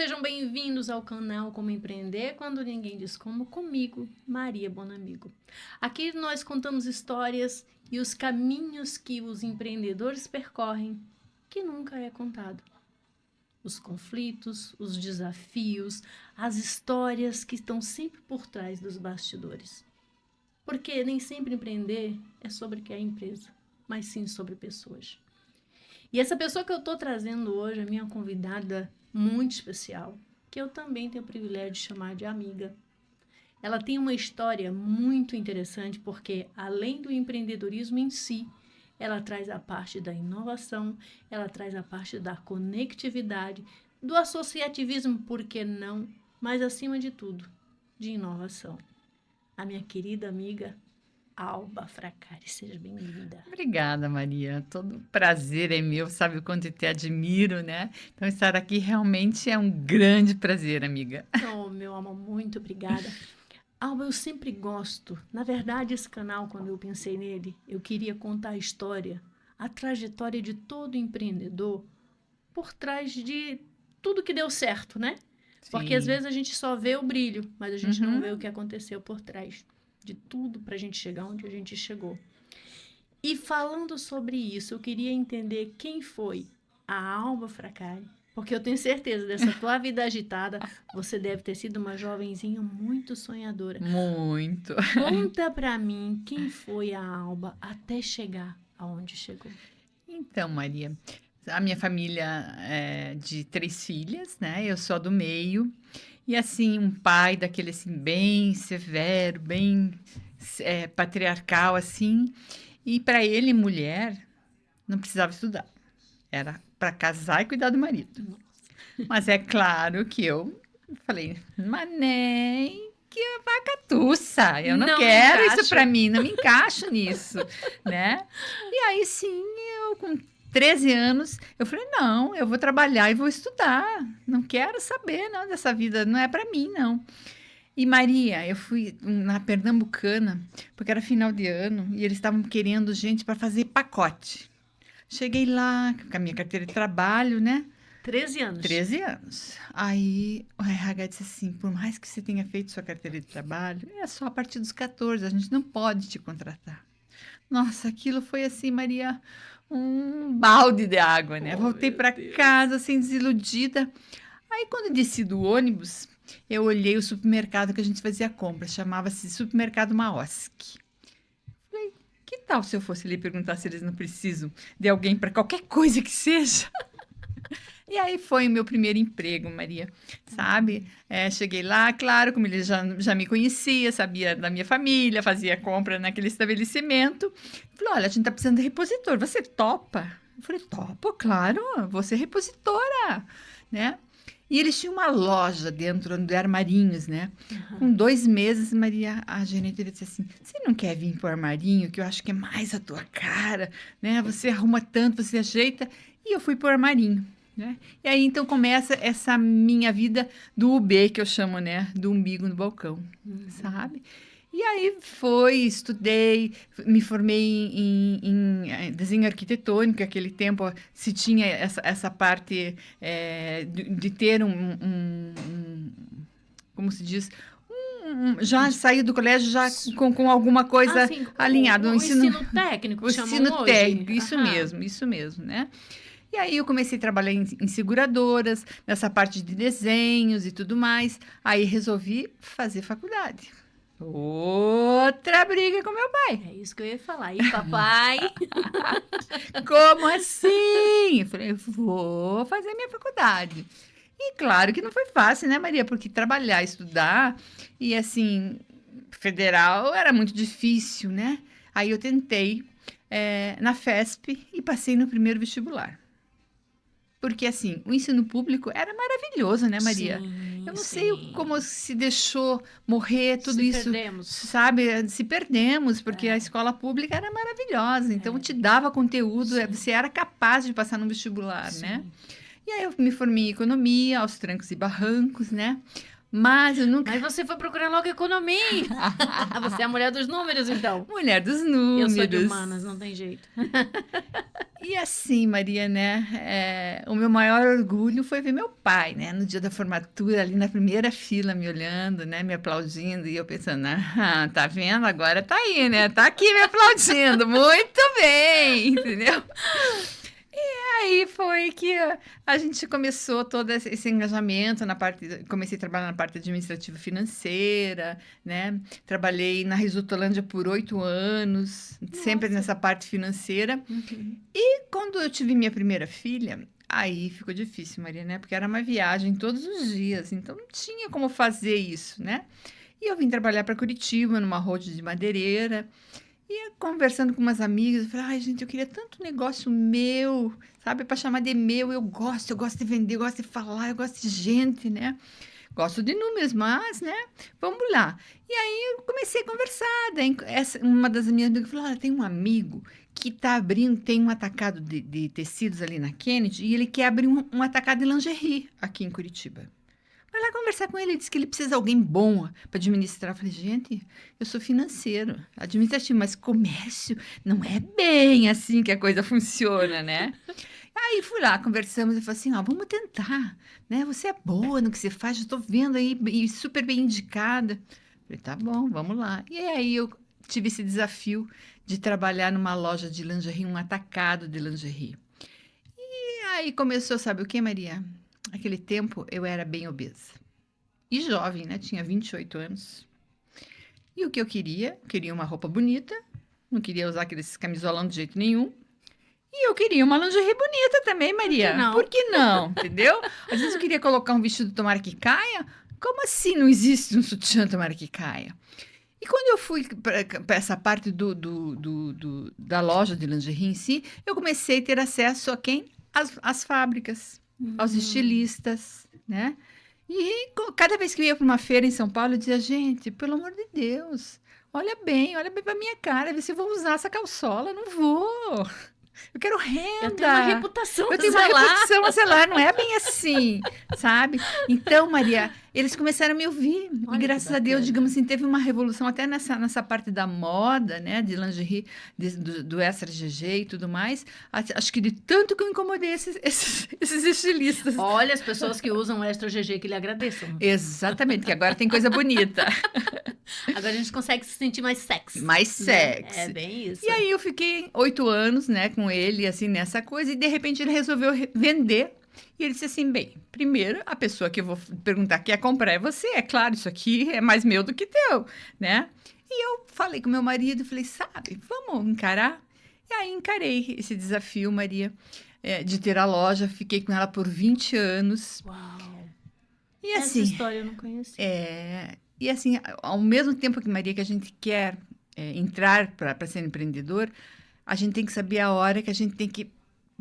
sejam bem-vindos ao canal Como Empreender Quando Ninguém Diz Como, comigo, Maria Bonamigo. Aqui nós contamos histórias e os caminhos que os empreendedores percorrem, que nunca é contado. Os conflitos, os desafios, as histórias que estão sempre por trás dos bastidores. Porque nem sempre empreender é sobre que é a empresa, mas sim sobre pessoas. E essa pessoa que eu estou trazendo hoje, a minha convidada muito especial, que eu também tenho o privilégio de chamar de amiga. Ela tem uma história muito interessante porque, além do empreendedorismo em si, ela traz a parte da inovação, ela traz a parte da conectividade, do associativismo, por que não? Mas, acima de tudo, de inovação. A minha querida amiga Alba Fracari, seja bem-vinda. Obrigada, Maria. Todo prazer é meu, sabe o quanto eu te admiro, né? Então, estar aqui realmente é um grande prazer, amiga. Oh, meu amor, muito obrigada. Alba, eu sempre gosto. Na verdade, esse canal, quando eu pensei nele, eu queria contar a história, a trajetória de todo empreendedor por trás de tudo que deu certo, né? Porque às Sim. vezes a gente só vê o brilho, mas a gente não Uhum. vê o que aconteceu por trás de tudo para a gente chegar onde a gente chegou. E falando sobre isso, eu queria entender quem foi a Alba Fracari, porque eu tenho certeza dessa tua vida agitada, você deve ter sido uma jovenzinha muito sonhadora. Muito. Conta pra mim quem foi a Alba até chegar aonde chegou. Então, Maria, a minha família é de 3 filhas, né? Eu sou a do meio. E assim, um pai daquele assim, bem severo, bem patriarcal, assim. E para ele, mulher, não precisava estudar. Era para casar e cuidar do marido. Mas é claro que eu falei, mas nem que vaca tussa, eu não Não quero isso encaixa. para mim, não me encaixo nisso, né? E aí sim, eu com 13 anos, eu falei, não, eu vou trabalhar e vou estudar, não quero saber não dessa vida, não é para mim não. E Maria, eu fui na Pernambucana, porque era final de ano e eles estavam querendo gente para fazer pacote. Cheguei lá com a minha carteira de trabalho, né? 13 anos. 13 anos. Aí o RH disse assim: por mais que você tenha feito sua carteira de trabalho, é só a partir dos 14, a gente não pode te contratar. Nossa, aquilo foi assim, Maria, um balde de água, né? Voltei para casa assim, desiludida. Aí, quando eu desci do ônibus, eu olhei o supermercado que a gente fazia compras, chamava-se Supermercado Maoski. Falei, que tal se eu fosse ali perguntar se eles não precisam de alguém para qualquer coisa que seja? E aí foi o meu primeiro emprego, Maria, sabe? Cheguei lá, claro, como ele já me conhecia, sabia da minha família, fazia compra naquele estabelecimento. Falou, olha, a gente tá precisando de repositor, você topa? Eu falei, topo, claro, vou ser repositora, né? E eles tinham uma loja dentro de armarinhos, né? Com 2 meses, Maria, a gerente disse assim, você não quer vir pro armarinho, que eu acho que é mais a tua cara, né? Você arruma tanto, você ajeita. E eu fui pro armarinho. Né? E aí então começa essa minha vida do UB, que eu chamo, né? Do umbigo no balcão, sabe? E aí estudei, me formei em desenho arquitetônico, aquele tempo se tinha essa parte de ter como se diz, já sair do colégio já com alguma coisa Assim, alinhada. o ensino técnico, O que chamam ensino hoje. técnico, Aham. isso mesmo, né? E aí eu comecei a trabalhar em seguradoras, nessa parte de desenhos e tudo mais. Aí resolvi fazer faculdade. Outra briga com meu pai. É isso que eu ia falar. E papai? Como assim? Eu falei, vou fazer minha faculdade. E claro que não foi fácil, né, Maria? Porque trabalhar, estudar e assim, federal era muito difícil, né? Aí eu tentei na FESP e passei no primeiro vestibular. Porque, assim, o ensino público era maravilhoso, né, Maria? Sim, Eu não sei sim. como se deixou morrer tudo Se isso, perdemos. sabe? Se perdemos, porque a escola pública era maravilhosa. Então, te dava conteúdo, Sim. você era capaz de passar no vestibular, né? Sim. E aí eu me formei em economia, aos trancos e barrancos, né? Mas eu nunca... Mas você foi procurar logo economia. Você é a mulher dos números, então. Mulher dos Eu números. sou de humanas, não tem jeito. E assim, Maria, né? O meu maior orgulho foi ver meu pai, né? No dia da formatura, ali na primeira fila, me olhando, né? Me aplaudindo. E eu pensando, tá vendo? Agora tá aí, né? Tá aqui me aplaudindo. Muito bem, entendeu? Aí foi que a gente começou todo esse engajamento na parte, comecei a trabalhar na parte administrativa financeira, né? Trabalhei na Risotolândia por 8 anos, sempre Nossa. nessa parte financeira. Uhum. E quando eu tive minha primeira filha, aí ficou difícil, Maria, né? Porque era uma viagem todos os dias, então não tinha como fazer isso, né? E eu vim trabalhar para Curitiba, numa roça de madeireira. E conversando com umas amigas, eu falei, ai, gente, eu queria tanto negócio meu, sabe, para chamar de meu. Eu gosto de vender, eu gosto de falar, eu gosto de gente, né? Gosto de números, mas, né? Vamos lá. E aí eu comecei a conversar. Daí uma das minhas amigas falou: olha, tem um amigo que está abrindo, tem um atacado de tecidos ali na Kennedy, e ele quer abrir um atacado de lingerie aqui em Curitiba. Vai lá conversar com ele, ele disse que ele precisa de alguém bom para administrar. Eu falei, gente, eu sou financeiro, administrativo, mas comércio não é bem assim que a coisa funciona, né? Aí fui lá, conversamos e falei assim, ó, vamos tentar, né? Você é boa no que você faz, eu estou vendo aí, e super bem indicada. Falei, tá bom, vamos lá. E aí eu tive esse desafio de trabalhar numa loja de lingerie, um atacado de lingerie. E aí começou, sabe o que, Maria? Naquele tempo eu era bem obesa. E jovem, né? Tinha 28 anos. E o que eu queria? Queria uma roupa bonita, não queria usar aqueles camisolão de jeito nenhum. E eu queria uma lingerie bonita também, Maria. não? Por que não? Entendeu? Às vezes eu queria colocar um vestido tomara que caia. Como assim não existe um sutiã tomara que caia? E quando eu fui para essa parte da loja de lingerie em si, eu comecei a ter acesso a quem? As fábricas, aos estilistas, né? E cada vez que eu ia para uma feira em São Paulo, eu dizia, gente, pelo amor de Deus, olha bem para minha cara, vê se eu vou usar essa calçola. Não vou. Eu quero renda. Eu tenho uma reputação Eu tenho uma reputação a zelar, não é bem assim, sabe? Então, Maria, eles começaram a me ouvir. Olha E que graças a Deus, bacana. digamos assim, teve uma revolução até nessa parte da moda, né? De lingerie, do extra GG e tudo mais. Acho que de tanto que eu incomodei esses estilistas. Olha, as pessoas que usam Extra GG que lhe agradeçam. Exatamente, que agora tem coisa bonita. Agora a gente consegue se sentir mais sexy. Mais né? sexy. É bem isso. E aí eu fiquei 8 anos, né, com ele, assim, nessa coisa, e de repente ele resolveu vender. E ele disse assim, bem, primeiro, a pessoa que eu vou perguntar quer comprar é você, é claro, isso aqui é mais meu do que teu, né? E eu falei com meu marido, falei, sabe, vamos encarar? E aí encarei esse desafio, Maria, de ter a loja, fiquei com ela por 20 anos. Uau. E Essa assim, história eu não conhecia. e assim, ao mesmo tempo que, Maria, que a gente quer entrar para ser empreendedor, a gente tem que saber a hora que a gente tem que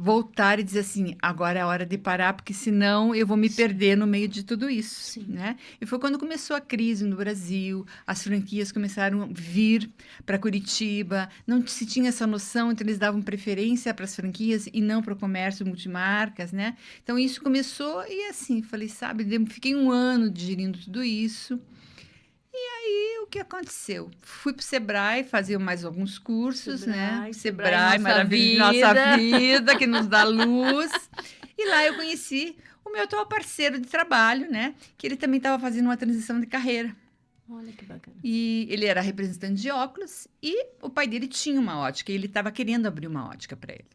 voltar e dizer assim, agora é a hora de parar, porque senão eu vou me perder no meio de tudo isso, Sim. né? E foi quando começou a crise no Brasil, as franquias começaram a vir para Curitiba, não se tinha essa noção, então eles davam preferência para as franquias e não para o comércio multimarcas, né? Então isso começou e assim, falei, sabe, fiquei 1 ano digerindo tudo isso. E o que aconteceu? Fui para o Sebrae fazer mais alguns cursos, né? Sebrae, nossa maravilha, vida. nossa vida, que nos dá luz. E lá eu conheci o meu atual parceiro de trabalho, né? Que ele também estava fazendo uma transição de carreira. Olha que bacana. E ele era representante de óculos e o pai dele tinha uma ótica e ele estava querendo abrir uma ótica para ele.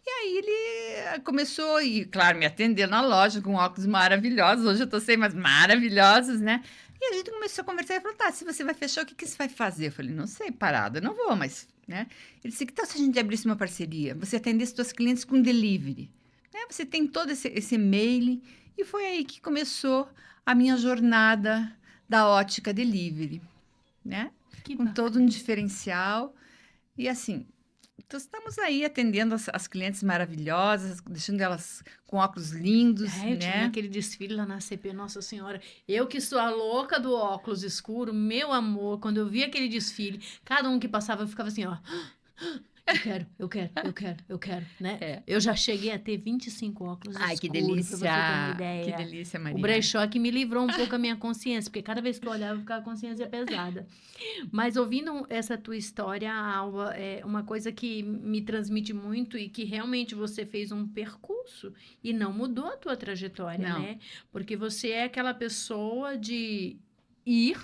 E aí ele começou, e claro, me atender na loja com óculos maravilhosos. Hoje eu estou sem, mas maravilhosos, né? E a gente começou a conversar e falou, tá, se você vai fechar, o que você vai fazer? Eu falei, não sei, parada, não vou, mas, né? Ele disse, que tal se a gente abrisse uma parceria? Você atendesse seus clientes com delivery, né? Você tem todo esse e-mail. E foi aí que começou a minha jornada da ótica delivery, né? Que Com bacana. todo um diferencial. E assim, então estamos aí atendendo as clientes maravilhosas, deixando elas com óculos lindos, Eu tinha né? aquele desfile lá na CP, Nossa Senhora. Eu que sou a louca do óculos escuro, meu amor, quando eu vi aquele desfile, cada um que passava eu ficava assim, ó. eu quero, né? É. Eu já cheguei a ter 25 óculos Ai, que escuros, pra você ter uma delícia! ideia. Que delícia, O Maria. brechó que me livrou um pouco a minha consciência, porque cada vez que eu olhava, ficava a consciência pesada. Mas ouvindo essa tua história, Alba, é uma coisa que me transmite muito e que realmente você fez um percurso e não mudou a tua trajetória, Não. né? Porque você é aquela pessoa de ir,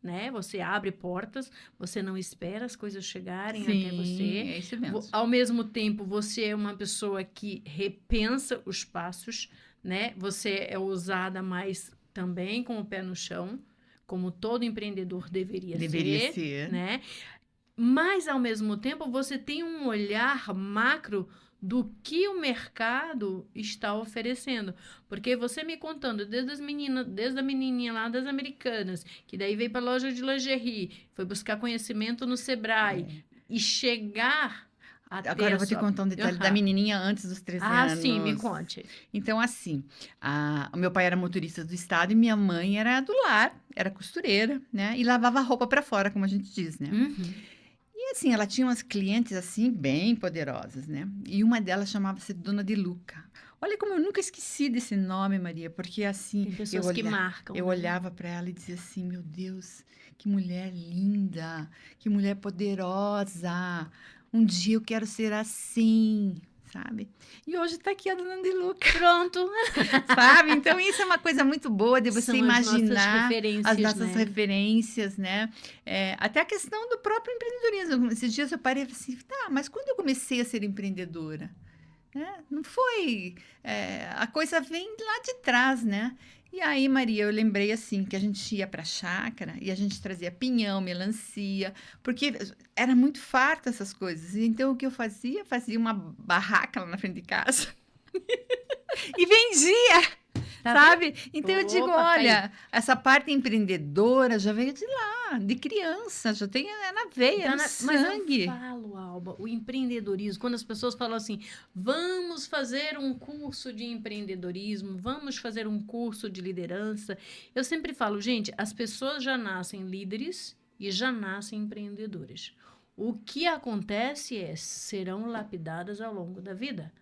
né? Você abre portas, você não espera as coisas chegarem até Sim, você. é isso mesmo. Ao mesmo tempo, você é uma pessoa que repensa os passos, né? Você é ousada, mas também com o pé no chão, como todo empreendedor deveria ser, né? Mas, ao mesmo tempo, você tem um olhar macro do que o mercado está oferecendo. Porque você me contando, desde a menininha lá das Americanas, que daí veio para a loja de lingerie, foi buscar conhecimento no Sebrae, e chegar até Agora eu vou te contar um detalhe da menininha antes dos 13 anos. sim, me conte. Então, assim, o meu pai era motorista do estado e minha mãe era do lar, era costureira, né? E lavava roupa para fora, como a gente diz, né? E assim, ela tinha umas clientes assim bem poderosas, né? E uma delas chamava-se Dona de Luca. Olha como eu nunca esqueci desse nome, Maria, porque assim, Tem pessoas que marcam. eu né? olhava para ela e dizia assim, meu Deus, que mulher linda, que mulher poderosa. Um dia eu quero ser assim, sabe? E hoje tá aqui a Dona de Luca, Pronto. sabe? Então isso é uma coisa muito boa de você São imaginar as as nossas né? referências, né? Até a questão do próprio empreendedorismo. Esses dias eu parei e falei assim, tá, mas quando eu comecei a ser empreendedora? Não foi... a coisa vem lá de trás, né? E aí, Maria, eu lembrei assim, que a gente ia para a chácara e a gente trazia pinhão, melancia, porque era muito farto essas coisas. Então, o que eu fazia? Fazia uma barraca lá na frente de casa e vendia. Tá Sabe? Então eu digo, Opa, olha, essa parte empreendedora já veio de lá, de criança, já tem na veia, no Mas sangue. eu falo, Alba, o empreendedorismo, quando as pessoas falam assim, vamos fazer um curso de empreendedorismo, vamos fazer um curso de liderança, eu sempre falo, gente, as pessoas já nascem líderes e já nascem empreendedores. O que acontece serão lapidadas ao longo da vida.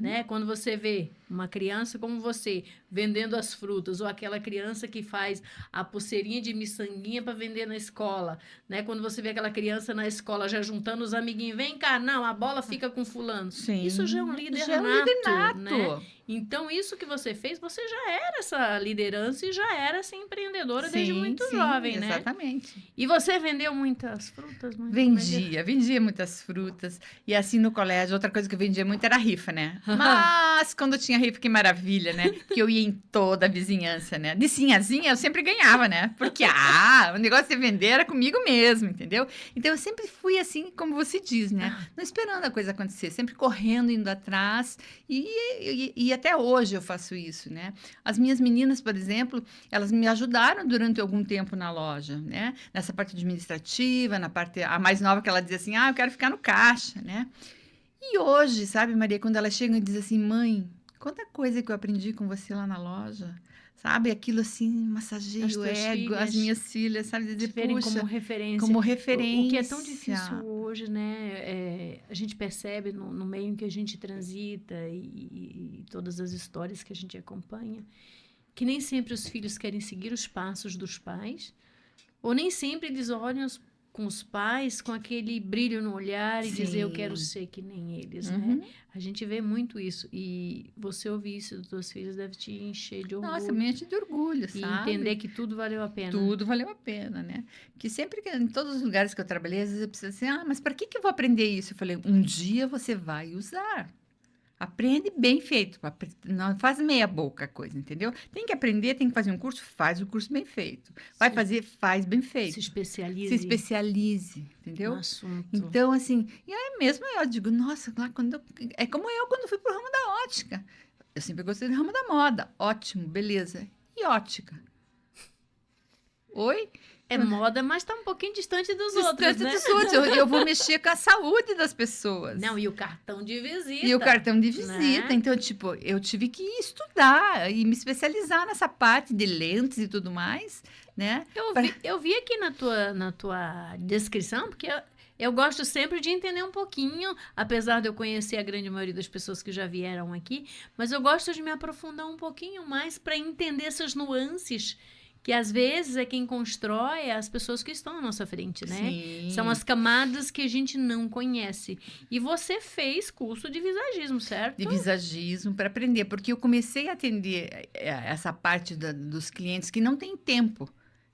Né? Quando você vê uma criança como você vendendo as frutas, ou aquela criança que faz a pulseirinha de miçanguinha para vender na escola, né? Quando você vê aquela criança na escola já juntando os amiguinhos, vem cá, não, a bola fica com fulano. Sim, isso já é um líder já nato, é um líder nato. né? Então, isso que você fez, você já era essa liderança e já era essa empreendedora desde muito jovem, né? Exatamente. E você vendeu muitas frutas? Vendia muitas frutas. E assim no colégio, outra coisa que eu vendia muito era rifa, né? Mas quando tinha rifa, que maravilha, né? Porque eu ia em toda a vizinhança, né? De sinhazinha, eu sempre ganhava, né? Porque, o negócio de vender era comigo mesmo, entendeu? Então, eu sempre fui assim, como você diz, né? Não esperando a coisa acontecer, sempre correndo, indo atrás. E até hoje eu faço isso, né? As minhas meninas, por exemplo, elas me ajudaram durante algum tempo na loja, né? Nessa parte administrativa, na parte... A mais nova que ela dizia assim, eu quero ficar no caixa, né? E hoje, sabe, Maria, quando elas chegam e dizem assim, mãe, quanta coisa que eu aprendi com você lá na loja, sabe? Aquilo assim, massageia o ego, as minhas filhas, sabe? Dizer, puxa, como referência. como referência. O que é tão difícil hoje, né? A gente percebe no meio em que a gente transita e todas as histórias que a gente acompanha, que nem sempre os filhos querem seguir os passos dos pais, ou nem sempre eles olham com os pais, com aquele brilho no olhar e dizer, eu quero ser que nem eles, né? A gente vê muito isso. E você ouvir isso dos seus filhos deve te encher de orgulho. Nossa, me enche de orgulho, sabe? E entender que tudo valeu a pena. Tudo valeu a pena, né? Que sempre, em todos os lugares que eu trabalhei, às vezes eu preciso assim, mas para que eu vou aprender isso? Eu falei, um dia você vai usar. Aprende bem feito, não faz meia boca a coisa, entendeu? Tem que aprender, tem que fazer um curso, faz o curso bem feito. Vai fazer, faz bem feito. Se especialize. Se especialize, entendeu? No assunto. Então, assim, e aí mesmo eu digo, nossa, lá é como eu quando fui pro ramo da ótica. Eu sempre gostei do ramo da moda. Ótimo, beleza. E ótica? Oi? É moda, mas está um pouquinho distante dos outros, né? Eu vou mexer com a saúde das pessoas. Não, e o cartão de visita. E o cartão de visita. Né? Então, tipo, eu tive que estudar e me especializar nessa parte de lentes e tudo mais, né? Eu vi aqui na tua descrição, porque Eu gosto sempre de entender um pouquinho, apesar de eu conhecer a grande maioria das pessoas que já vieram aqui, mas eu gosto de me aprofundar um pouquinho mais para entender essas nuances que às vezes é quem constrói as pessoas que estão à nossa frente, né? Sim. São as camadas que a gente não conhece. E você fez curso de visagismo, certo? De visagismo para aprender, porque eu comecei a atender essa parte dos clientes que não tem tempo,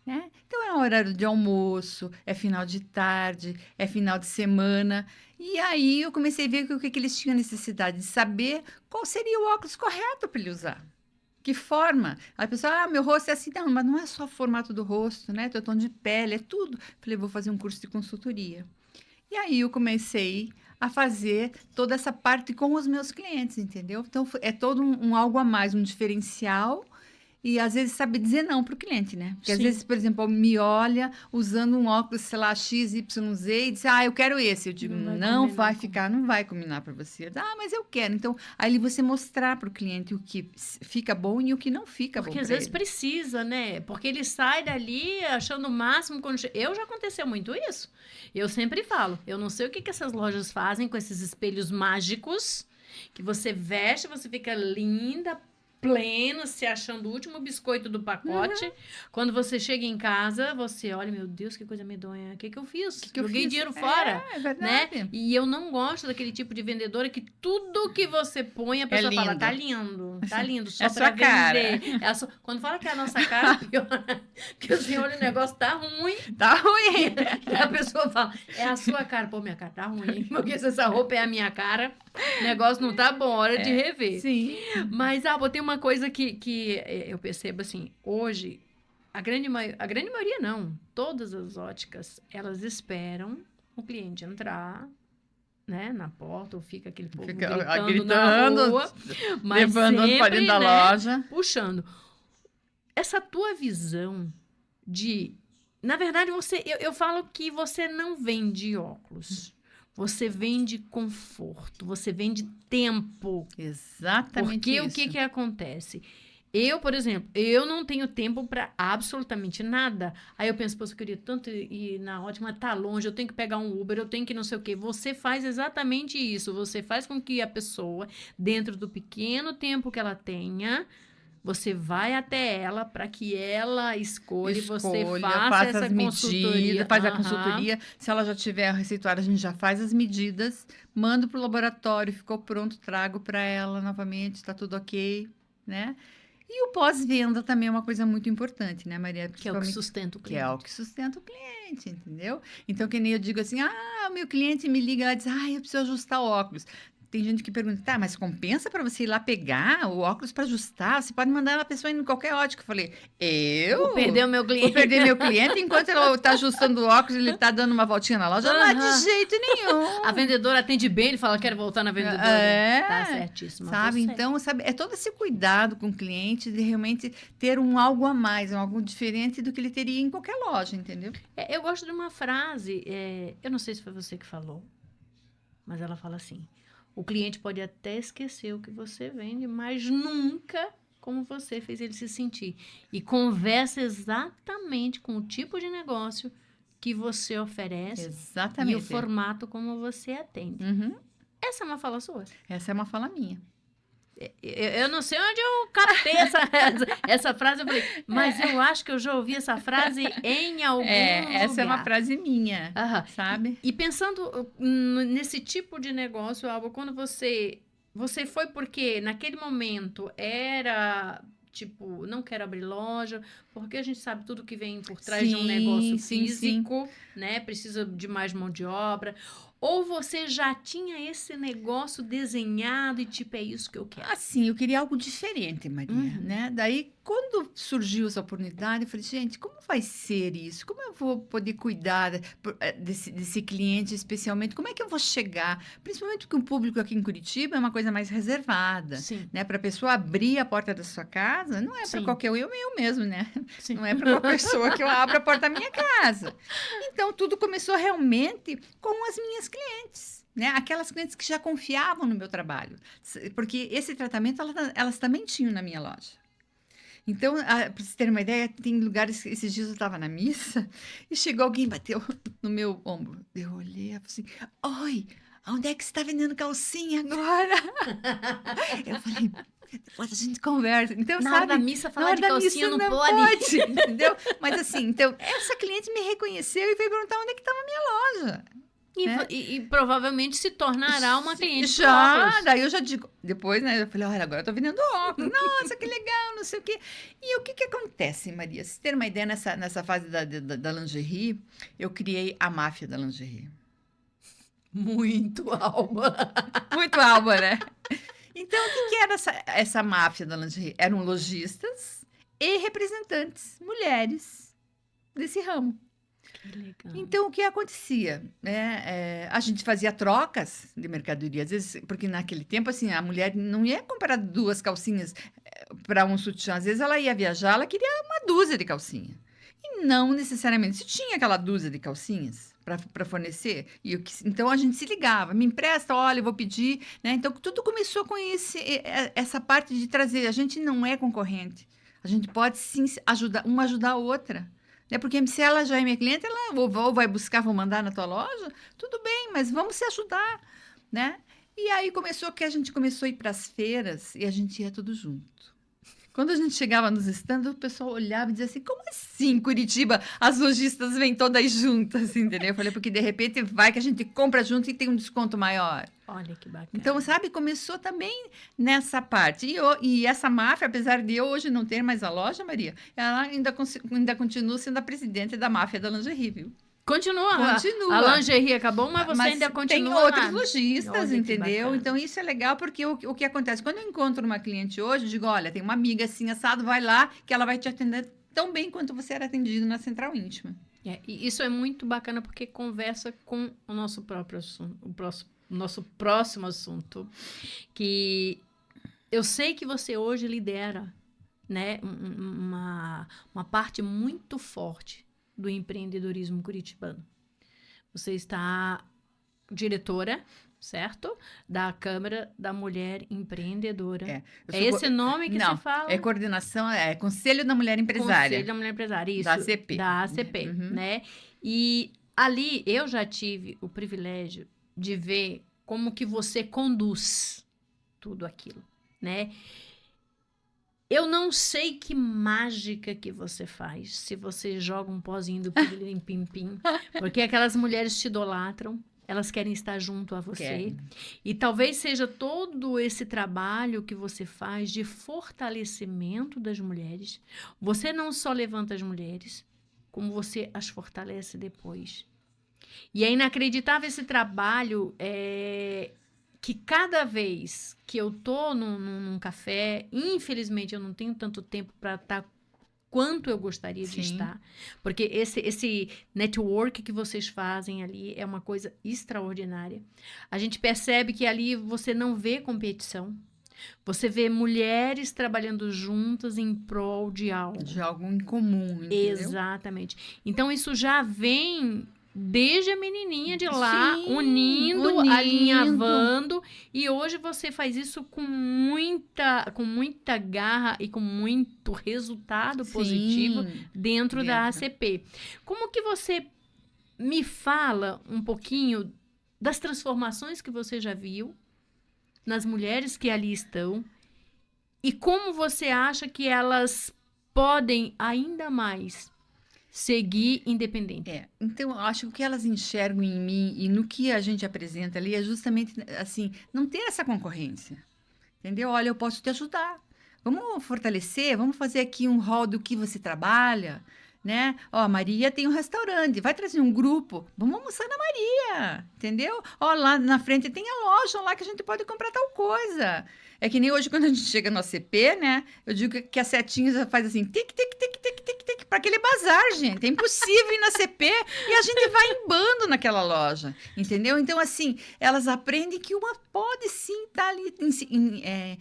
né? Então é horário de almoço, é final de tarde, é final de semana. E aí eu comecei a ver o que eles tinham necessidade de saber qual seria o óculos correto para ele usar. Que forma? A pessoa, meu rosto é assim. Não, mas não é só o formato do rosto, né? Teu tom de pele, é tudo. Falei, vou fazer um curso de consultoria. E aí eu comecei a fazer toda essa parte com os meus clientes, entendeu? Então é todo um algo a mais, um diferencial. E às vezes sabe dizer não para o cliente, né? Porque às Sim. vezes, por exemplo, me olha usando um óculos, sei lá, XYZ e diz, eu quero esse. Eu digo, não vai ficar, não vai combinar para você. Mas eu quero. Então, aí você mostrar para o cliente o que fica bom e o que não fica bom Porque para às vezes ele. precisa, né? Porque ele sai dali achando o máximo quando eu já aconteceu muito isso. Eu sempre falo, eu não sei o que essas lojas fazem com esses espelhos mágicos que você veste, você fica linda, plena, se achando o último biscoito do pacote. Quando você chega em casa, você olha, meu Deus, que coisa medonha. O que eu fiz? Que eu Joguei fiz? dinheiro fora, É né? verdade. E eu não gosto daquele tipo de vendedora que tudo que você põe, a pessoa fala, lindo. tá lindo, só É pra sua cara. vender. Quando fala que é a nossa cara, pior, que assim, olha, o negócio tá ruim. Tá ruim. E a pessoa fala, é a sua cara. Pô, minha cara tá ruim, hein? Porque se essa roupa é a minha cara, o negócio não tá bom, hora de rever. Sim. Mas, tem uma coisa que eu percebo assim, hoje, a grande maioria não, todas as óticas, elas esperam o cliente entrar, né, na porta, ou fica aquele povo gritando na rua, mas levando sempre, para dentro da né, loja. puxando. Essa tua visão de... Na verdade, eu falo que você não vende óculos. Você vende conforto, você vende tempo. Exatamente Porque isso. o que acontece? Eu, por exemplo, eu não tenho tempo para absolutamente nada. Aí eu penso, pô, eu queria tanto ir na ótica, mas tá longe, eu tenho que pegar um Uber, eu tenho que não sei o quê. Você faz exatamente isso. Você faz com que a pessoa, dentro do pequeno tempo que ela tenha, você vai até ela para que ela escolha, você faça faz essa as consultoria. medidas, faz a consultoria. Se ela já tiver receituário, a gente já faz as medidas, mando para o laboratório, ficou pronto, trago para ela novamente, está tudo ok, né? E o pós-venda também é uma coisa muito importante, né, Maria? Que é o que sustenta o cliente. Que é o que sustenta o cliente, entendeu? Então, que nem eu digo assim, o meu cliente me liga e diz, eu preciso ajustar o óculos. Tem gente que pergunta, tá, mas compensa para você ir lá pegar o óculos para ajustar? Você pode mandar uma pessoa ir em qualquer ótica. Eu falei, Vou perder o meu cliente. Vou perder meu cliente enquanto ele está ajustando o óculos, ele está dando uma voltinha na loja? Não é de jeito nenhum. A vendedora atende bem, ele fala, quero voltar na vendedora. Tá certíssima. Sabe? Então, é todo esse cuidado com o cliente de realmente ter um algo a mais, algo diferente do que ele teria em qualquer loja, entendeu? Eu gosto de uma frase, eu não sei se foi você que falou, mas ela fala assim, o cliente pode até esquecer o que você vende, mas nunca como você fez ele se sentir. E conversa exatamente com o tipo de negócio que você oferece. Exatamente. E o formato como você atende. Uhum. Essa é uma fala sua? Essa é uma fala minha. Eu não sei onde eu captei essa frase, eu falei, mas eu acho que eu já ouvi essa frase em algum lugar. Essa é uma frase minha, sabe? E pensando nesse tipo de negócio, Alba, quando você foi porque naquele momento era... Tipo, não quero abrir loja, porque a gente sabe tudo que vem por trás de um negócio físico, né? Precisa de mais mão de obra. Ou você já tinha esse negócio desenhado e tipo, é isso que eu quero? Assim, eu queria algo diferente, Maria, né? Daí, quando surgiu essa oportunidade, eu falei, gente, como vai ser isso? Como eu vou poder cuidar desse cliente especialmente? Como é que eu vou chegar? Principalmente porque o público aqui em Curitiba é uma coisa mais reservada, né? Para a pessoa abrir a porta da sua casa, não é para qualquer eu mesmo, né? Sim. Não é para qualquer pessoa que eu abro a porta da minha casa. Então, tudo começou realmente com as minhas clientes, né? Aquelas clientes que já confiavam no meu trabalho, porque esse tratamento elas também tinham na minha loja. Então, para vocês terem uma ideia, tem lugares, esses dias eu estava na missa e chegou alguém, bateu no meu ombro. Eu olhei e falei assim, oi, onde é que você está vendendo calcinha agora? Eu falei, depois a gente conversa. Então, Na hora da sabe, missa, na falar hora de da calcinha missa não não pode. pode, entendeu? Mas assim, então, essa cliente me reconheceu e veio perguntar onde é que estava a minha loja. Né? E provavelmente se tornará uma cliente por Já, óculos. daí eu já digo, depois, né, eu falei, olha, agora eu tô vendendo óculos, nossa, que legal, não sei o quê. E o que que acontece, Maria? Se ter uma ideia, nessa fase da lingerie, eu criei a máfia da lingerie. Muito alma. Muito alma, né? Então, o que que era essa máfia da lingerie? Eram lojistas e representantes, mulheres, desse ramo. Que legal. Então, o que acontecia? Né? A gente fazia trocas de mercadoria, às vezes, porque naquele tempo, assim, a mulher não ia comprar 2 calcinhas para um sutiã. Às vezes ela ia viajar, ela queria uma dúzia de calcinha. E não necessariamente se tinha aquela dúzia de calcinhas para fornecer. Então, a gente se ligava, me empresta, olha, eu vou pedir. Né? Então, tudo começou com essa parte de trazer. A gente não é concorrente. A gente pode, sim, uma ajudar a outra. Né? Porque se ela já é minha cliente, ela ou vai buscar, vou mandar na tua loja, tudo bem, mas vamos se ajudar, né? E aí começou que a gente começou a ir para as feiras e a gente ia tudo junto. Quando a gente chegava nos estandes, o pessoal olhava e dizia assim, como assim, Curitiba, as lojistas vêm todas juntas, entendeu? Eu falei, porque de repente vai que a gente compra junto e tem um desconto maior. Olha que bacana. Então, sabe, começou também nessa parte. E essa máfia, apesar de eu hoje não ter mais a loja, Maria, ela ainda continua sendo a presidente da máfia da lingerie, viu? Continua. Continua. A lingerie acabou, mas você ainda continua tem lá. outros lojistas, Olha que entendeu? bacana. Então, isso é legal porque o que acontece? Quando eu encontro uma cliente hoje, eu digo, olha, tem uma amiga assim, assado, vai lá, que ela vai te atender tão bem quanto você era atendido na Central Íntima. E isso é muito bacana porque conversa com o nosso próprio assunto, nosso próximo assunto, que eu sei que você hoje lidera, né, uma parte muito forte do empreendedorismo curitibano. Você está diretora, certo? Da Câmara da Mulher Empreendedora. É esse nome que não, se fala? É coordenação, Conselho da Mulher Empresária. Conselho da Mulher Empresária, isso. Da ACP. Da ACP, né? E ali eu já tive o privilégio de ver como que você conduz tudo aquilo, né? Eu não sei que mágica que você faz, se você joga um pozinho do Pirilim Pim Pim, porque aquelas mulheres te idolatram, elas querem estar junto a você. Querem. E talvez seja todo esse trabalho que você faz de fortalecimento das mulheres. Você não só levanta as mulheres, como você as fortalece depois. E é inacreditável esse trabalho que cada vez que eu tô num café, infelizmente eu não tenho tanto tempo para estar quanto eu gostaria de estar, porque esse network que vocês fazem ali é uma coisa extraordinária. A gente percebe que ali você não vê competição, você vê mulheres trabalhando juntas em prol de algo. De algo em comum, entendeu? Exatamente. Então isso já vem desde a menininha de lá, unindo, alinhavando, e hoje você faz isso com muita garra e com muito resultado positivo dentro da ACP. Como que você me fala um pouquinho das transformações que você já viu nas mulheres que ali estão e como você acha que elas podem ainda mais seguir independente? Então, eu acho que o que elas enxergam em mim e no que a gente apresenta ali é justamente, assim, não ter essa concorrência, entendeu? Olha, eu posso te ajudar. Vamos fortalecer, vamos fazer aqui um hall do que você trabalha, né? Ó, a Maria tem um restaurante, vai trazer um grupo, vamos almoçar na Maria, entendeu? Ó, lá na frente tem a loja lá que a gente pode comprar tal coisa. É que nem hoje, quando a gente chega no ACP, né? Eu digo que a setinha já faz assim, tic, tic, tic, tic, tic, tic, para aquele bazar, gente. É impossível ir na ACP e a gente vai em bando naquela loja, entendeu? Então, assim, elas aprendem que uma pode sim estar ali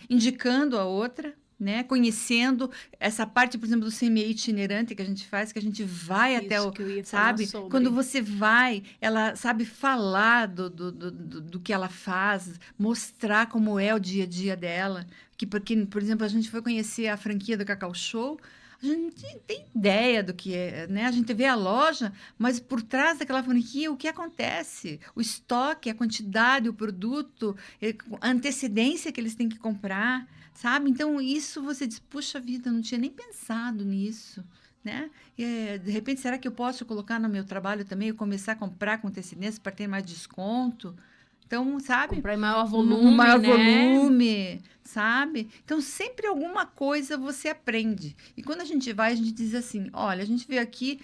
indicando a outra, né? Conhecendo essa parte, por exemplo, do CME itinerante que a gente faz, que a gente vai até o, sabe? Quando você vai, ela sabe falar do que ela faz, mostrar como é o dia a dia dela. Porque, por exemplo, a gente foi conhecer a franquia do Cacau Show, A gente não tem ideia do que é, né? A gente vê a loja, mas por trás daquela franquia, o que acontece? O estoque, a quantidade, o produto, a antecedência que eles têm que comprar, sabe? Então, isso você diz, puxa vida, eu não tinha nem pensado nisso, né? De repente, será que eu posso colocar no meu trabalho também, eu começar a comprar com antecedência para ter mais desconto? Então, sabe? Comprar em maior Um volume, maior né? volume, sabe? Então, sempre alguma coisa você aprende. E quando a gente vai, a gente diz assim: olha, a gente veio aqui,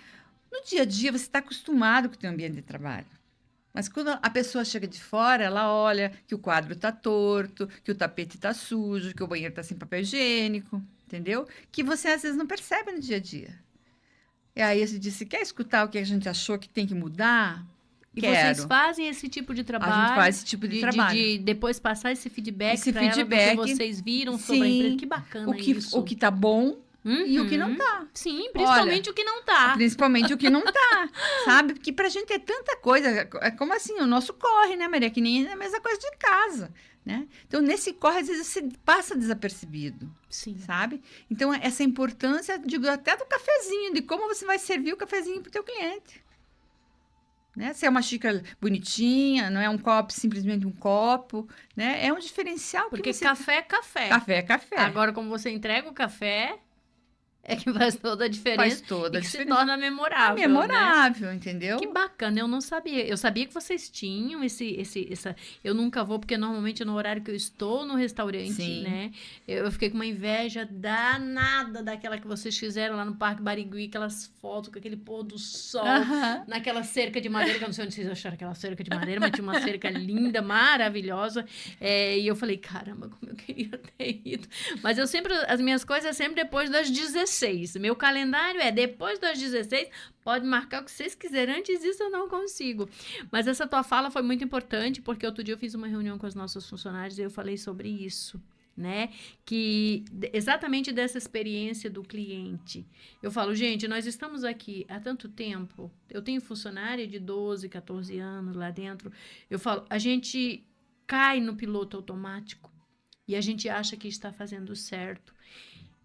no dia a dia você está acostumado com o teu ambiente de trabalho. Mas quando a pessoa chega de fora, ela olha que o quadro está torto, que o tapete está sujo, que o banheiro está sem papel higiênico, entendeu? Que você às vezes não percebe no dia a dia. E aí você disse: quer escutar o que a gente achou que tem que mudar? E vocês Quero. fazem esse tipo de A gente trabalho, faz esse tipo de trabalho. de depois passar esse feedback Esse para ela do que feedback, vocês viram sobre a empresa. sim, Que bacana o isso. que tá bom e o que não Uhum. tá. Sim, Olha, principalmente o que não tá. principalmente o que não tá, sabe? Porque pra gente é tanta coisa, é como assim, o nosso corre, né, Maria? Que nem a mesma coisa de casa, né? Então, nesse corre, às vezes você passa desapercebido, Sim. sabe? Então, essa importância, digo, até do cafezinho, de como você vai servir o cafezinho pro teu cliente. Né? Se é uma xícara bonitinha, não é um copo, simplesmente um copo, né? É um diferencial que Porque você... café é café. Café é café. Agora, como você entrega o café, é que faz toda a diferença Faz toda e a que se diferença. torna É memorável, né? memorável, entendeu? Que bacana, eu não sabia. Eu sabia que vocês tinham essa. Eu nunca vou, porque normalmente no horário que eu estou no restaurante, Sim. né? Eu fiquei com uma inveja danada daquela que vocês fizeram lá no Parque Barigui, aquelas fotos com aquele pôr do sol, Aham. naquela cerca de madeira, que eu não sei onde vocês acharam aquela cerca de madeira, mas tinha uma cerca linda, maravilhosa. E eu falei, caramba, como eu queria ter ido. Mas eu sempre, as minhas coisas é sempre depois das 16. Meu calendário é depois das 16. Pode marcar o que vocês quiserem. Antes disso, eu não consigo. Mas essa tua fala foi muito importante, porque outro dia eu fiz uma reunião com os nossos funcionários e eu falei sobre isso, né? Que exatamente dessa experiência do cliente. Eu falo, gente, nós estamos aqui há tanto tempo. Eu tenho funcionário de 12, 14 anos lá dentro. Eu falo, a gente cai no piloto automático e a gente acha que está fazendo certo.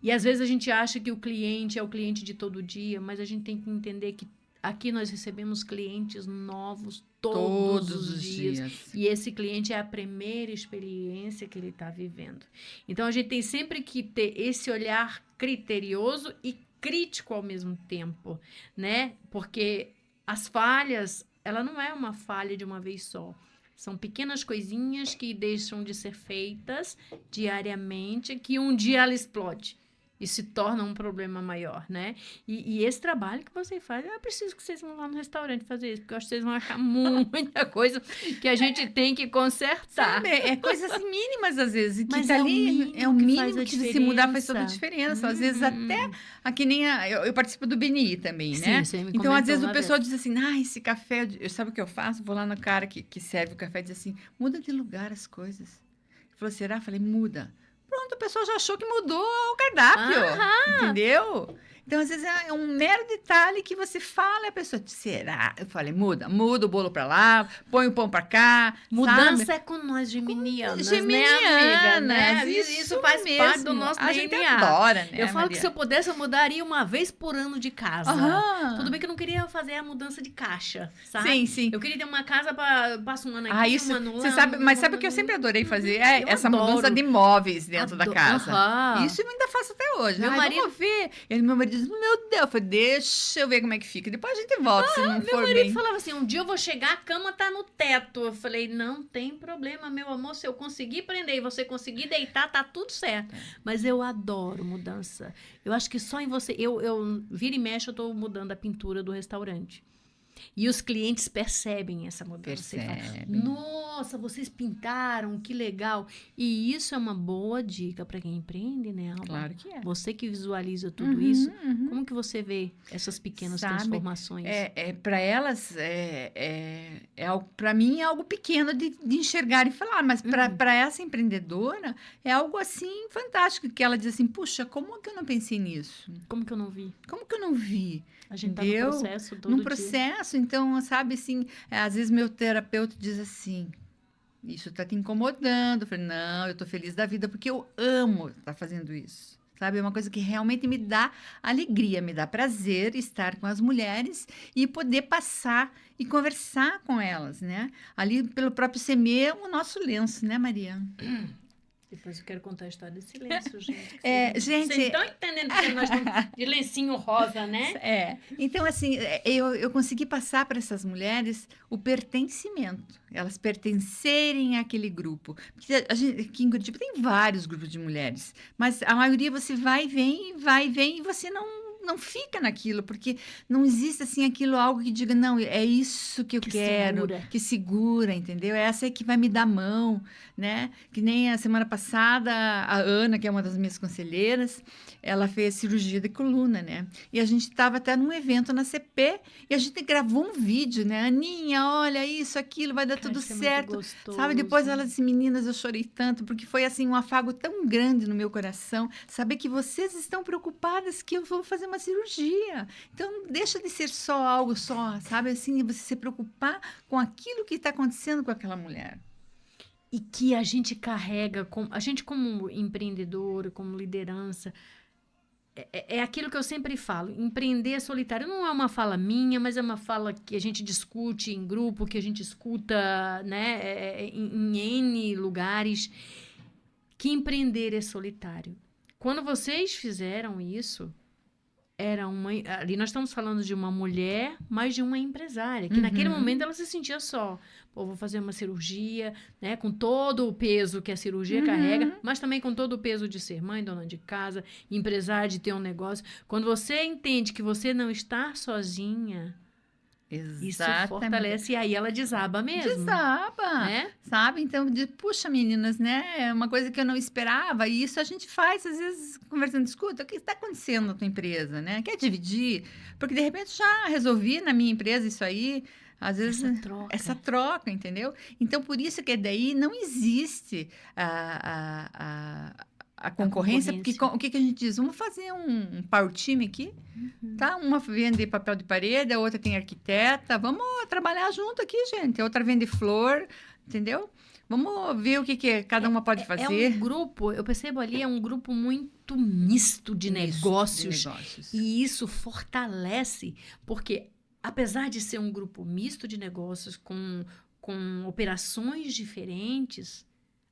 E às vezes a gente acha que o cliente é o cliente de todo dia, mas a gente tem que entender que aqui nós recebemos clientes novos todos os dias. E esse cliente é a primeira experiência que ele está vivendo. Então a gente tem sempre que ter esse olhar criterioso e crítico ao mesmo tempo, né? Porque as falhas, ela não é uma falha de uma vez só. São pequenas coisinhas que deixam de ser feitas diariamente, que um dia ela explode e se torna um problema maior, né? E esse trabalho que você faz, eu preciso que vocês vão lá no restaurante fazer isso, porque eu acho que vocês vão achar muita coisa que a gente tem que consertar. Sabe, é coisas assim mínimas às vezes. Que Mas tá é o ali, mínimo é o que mínimo faz a que se mudar faz toda a diferença. diferença. Às vezes até, aqui nem eu participo do BNI também, né? Sim, você me Então, às comentou vezes o uma pessoal vez. diz assim, esse café, sabe o que eu faço? Vou lá no cara que serve o café e diz assim, muda de lugar as coisas. Ele falou, será? Eu falei, muda. Pronto, a pessoa já achou que mudou o cardápio, entendeu? Então, às vezes, é um mero detalhe que você fala e a pessoa, será? Eu falei, muda o bolo pra lá, põe o pão pra cá, Mudança sabe? é com nós geminianas, né, Geminianas, amiga? Né? Isso faz parte do mesmo. nosso A DNA. gente adora, né, Eu falo que Maria? se eu pudesse, eu mudaria uma vez por ano de casa. Aham. Tudo bem que eu não queria fazer a mudança de caixa, sabe? Sim, sim. Eu queria ter uma casa para passa um ano aqui, Isso, um ano lá. você sabe, mas sabe o que eu sempre adorei fazer? É essa mudança de móveis dentro da casa. Isso eu ainda faço até hoje. Meu marido... Vamos ver. E meu marido diz, meu Deus, eu falei, deixa eu ver como é que fica. Depois a gente volta, se não for Meu marido bem. falava assim, um dia eu vou chegar, a cama tá no teto. Eu falei, não tem problema, meu amor, se eu conseguir prender e você conseguir deitar, tá tudo certo. Mas eu adoro mudança. Eu acho que só em você... Eu vira e mexe, eu tô mudando a pintura do restaurante. E os clientes percebem essa mudança. Percebem. Nossa, vocês pintaram, que legal. E isso é uma boa dica para quem empreende, né, Alba? Claro que é. Você que visualiza tudo isso, como que você vê essas pequenas transformações? Para elas, para mim é algo pequeno de enxergar e falar, mas para essa empreendedora é algo assim fantástico, que ela diz assim, puxa, como é que eu não pensei nisso? Como que eu não vi? Como que eu não vi? A gente tá entendeu? no processo todo Num dia. processo, então, sabe, assim, às vezes meu terapeuta diz assim, isso tá te incomodando. Eu falei, não, eu tô feliz da vida porque eu amo estar fazendo isso. sabe? É uma coisa que realmente me dá alegria, me dá prazer estar com as mulheres e poder passar e conversar com elas, né? Ali pelo próprio semer o nosso lenço, né, Maria? Depois eu quero contar a história desse lenço, gente. Gente, Vocês estão entendendo que nós estamos de lencinho rosa, né? Então, assim, eu consegui passar para essas mulheres o pertencimento, elas pertencerem àquele grupo. Porque aqui em Curitiba tem vários grupos de mulheres, mas a maioria você vai e vem, e você não fica naquilo, porque não existe, assim, aquilo, algo que diga, não, é isso que eu quero, que segura, entendeu? Essa é que vai me dar mão, né? Que nem a semana passada, a Ana, que é uma das minhas conselheiras, ela fez cirurgia de coluna, né? E a gente estava até num evento na CP e a gente gravou um vídeo, né? Aninha, olha isso, aquilo, vai dar tudo certo. Gostoso, sabe? Depois ela disse, meninas, eu chorei tanto, porque foi assim um afago tão grande no meu coração, saber que vocês estão preocupadas que eu vou fazer uma cirurgia. Então, não deixa de ser só algo só, sabe? Assim, você se preocupar com aquilo que está acontecendo com aquela mulher. E que a gente carrega, a gente como empreendedora, como liderança, é aquilo que eu sempre falo, empreender solitário não é uma fala minha, mas é uma fala que a gente discute em grupo, que a gente escuta, né, em N lugares, que empreender é solitário. Quando vocês fizeram isso, ali nós estamos falando de uma mulher, mas de uma empresária, que naquele momento ela se sentia só. Pô, vou fazer uma cirurgia, né, com todo o peso que a cirurgia carrega, mas também com todo o peso de ser mãe, dona de casa, empresária, de ter um negócio. Quando você entende que você não está sozinha, isso fortalece, e aí ela desaba mesmo. Desaba, né? Sabe? Então, puxa, meninas, né? É uma coisa que eu não esperava, e isso a gente faz, às vezes, conversando, escuta, o que está acontecendo na tua empresa, né? Quer dividir? Porque, de repente, já resolvi na minha empresa isso aí, às vezes, essa troca, entendeu? Então, por isso que daí não existe a concorrência, porque o que a gente diz? Vamos fazer um power time aqui, tá? Uma vende papel de parede, a outra tem arquiteta, vamos trabalhar junto aqui, gente. A outra vende flor, entendeu? Vamos ver o que cada uma pode fazer. É um grupo, eu percebo ali, é um grupo muito misto de negócios. E isso fortalece, porque apesar de ser um grupo misto de negócios com operações diferentes,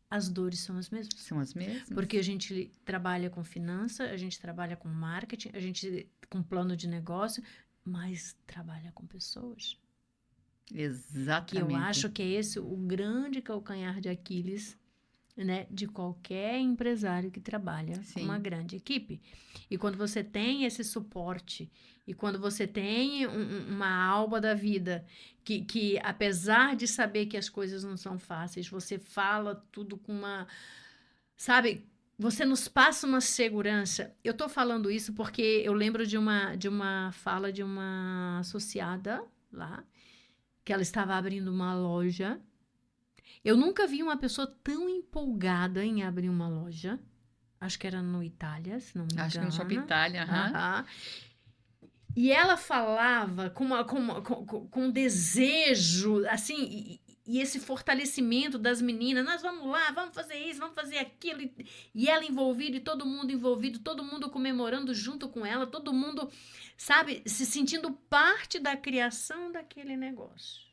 as dores são as mesmas. São as mesmas. Porque a gente trabalha com finança, a gente trabalha com marketing, a gente com plano de negócio, mas trabalha com pessoas. Exatamente. Que eu acho que é esse o grande calcanhar de Aquiles, né, de qualquer empresário que trabalha com uma grande equipe. E quando você tem esse suporte, e quando você tem uma alma da vida, que apesar de saber que as coisas não são fáceis, você fala tudo com uma... Sabe, você nos passa uma segurança. Eu estou falando isso porque eu lembro de uma fala de uma associada lá, que ela estava abrindo uma loja. Eu nunca vi uma pessoa tão empolgada em abrir uma loja. Acho que era no Itália, se não me engano. Acho que no Shopping Itália. E ela falava com desejo, assim, e esse fortalecimento das meninas. Nós vamos lá, vamos fazer isso, vamos fazer aquilo. E ela envolvida, e todo mundo envolvido, todo mundo comemorando junto com ela, todo mundo, sabe, se sentindo parte da criação daquele negócio.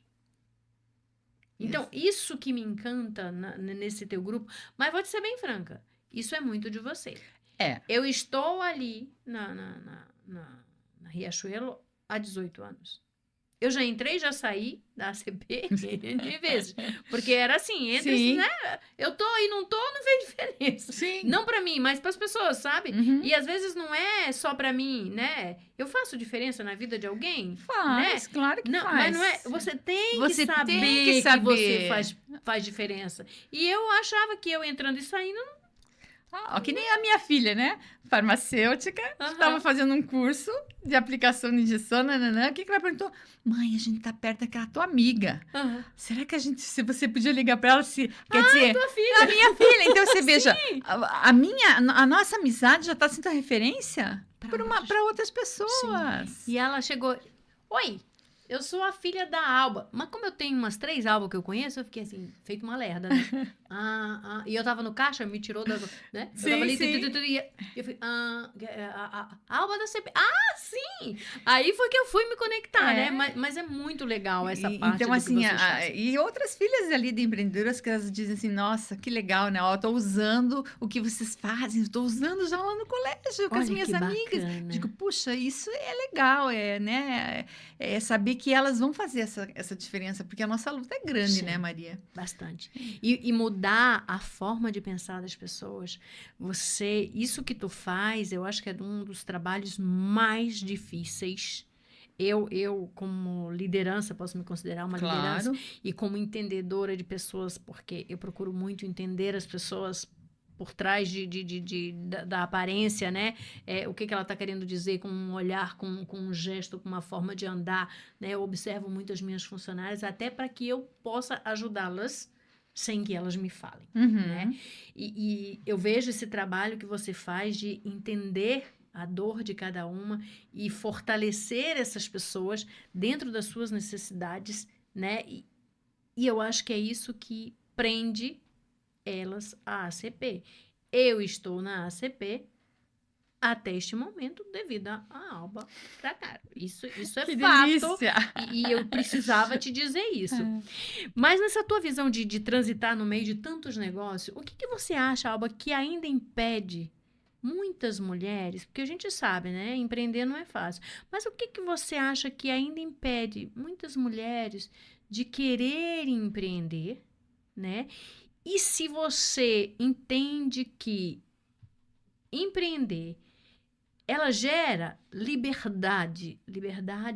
Então, isso que me encanta nesse teu grupo, mas vou te ser bem franca, isso é muito de você. Eu estou ali na Riachuelo há 18 anos. Eu já entrei, já saí da ACP de vezes. Porque era assim, né? Eu tô e não tô, não fez diferença. Não pra mim, mas pras pessoas, sabe? E às vezes não é só pra mim, né? Eu faço diferença na vida de alguém? Faz, né? Claro que não, faz. Mas não é, você tem que saber que você faz diferença. E eu achava que eu entrando e saindo... Que nem a minha filha, né? Farmacêutica, estava fazendo um curso de aplicação de injeção, o que ela perguntou? Mãe, a gente tá perto daquela tua amiga. Será que se você podia ligar para ela, quer dizer... tua filha. A minha filha. Então, você veja, a nossa amizade já está sendo referência para outras pessoas. Sim. E ela chegou, oi, Eu sou a filha da Alba. Mas como eu tenho umas 3 Alba que eu conheço, eu fiquei assim, feito uma lerda, né? E eu tava no caixa, me tirou da... Né? Eu tava Sim, ali, sim. E eu fui, a Alba da CP. Ah, sim! Aí foi que eu fui me conectar, né? É. Mas é muito legal essa parte Então, do que assim, vocês fazem. e outras filhas ali de empreendedoras que elas dizem assim, nossa, que legal, né? Ó, tô usando o que vocês fazem, estou usando já lá no colégio com as Olha minhas que amigas. Digo, bacana. puxa, isso é legal, né? É saber que elas vão fazer essa diferença, porque a nossa luta é grande, né, Sim, Maria? bastante. E mudar a forma de pensar das pessoas. Isso que tu faz, eu acho que é um dos trabalhos mais difíceis. Como liderança, posso me considerar uma liderança, Claro. e como entendedora de pessoas, porque eu procuro muito entender as pessoas por trás da aparência, né? O que ela está querendo dizer com um olhar, com um gesto, com uma forma de andar, né? Eu observo muito as minhas funcionárias, até para que eu possa ajudá-las sem que elas me falem, né? Uhum. E eu vejo esse trabalho que você faz de entender a dor de cada uma e fortalecer essas pessoas dentro das suas necessidades, né? E eu acho que é isso que prende elas à ACP. Eu estou na ACP até este momento devido à Alba Fracaro. Isso é Que fato delícia! e eu precisava te dizer isso. Mas nessa tua visão de transitar no meio de tantos negócios, o que você acha, Alba, que ainda impede muitas mulheres, porque a gente sabe, né? Empreender não é fácil. Mas o que você acha que ainda impede muitas mulheres de quererem empreender, né? E se você entende que empreender ela gera liberdade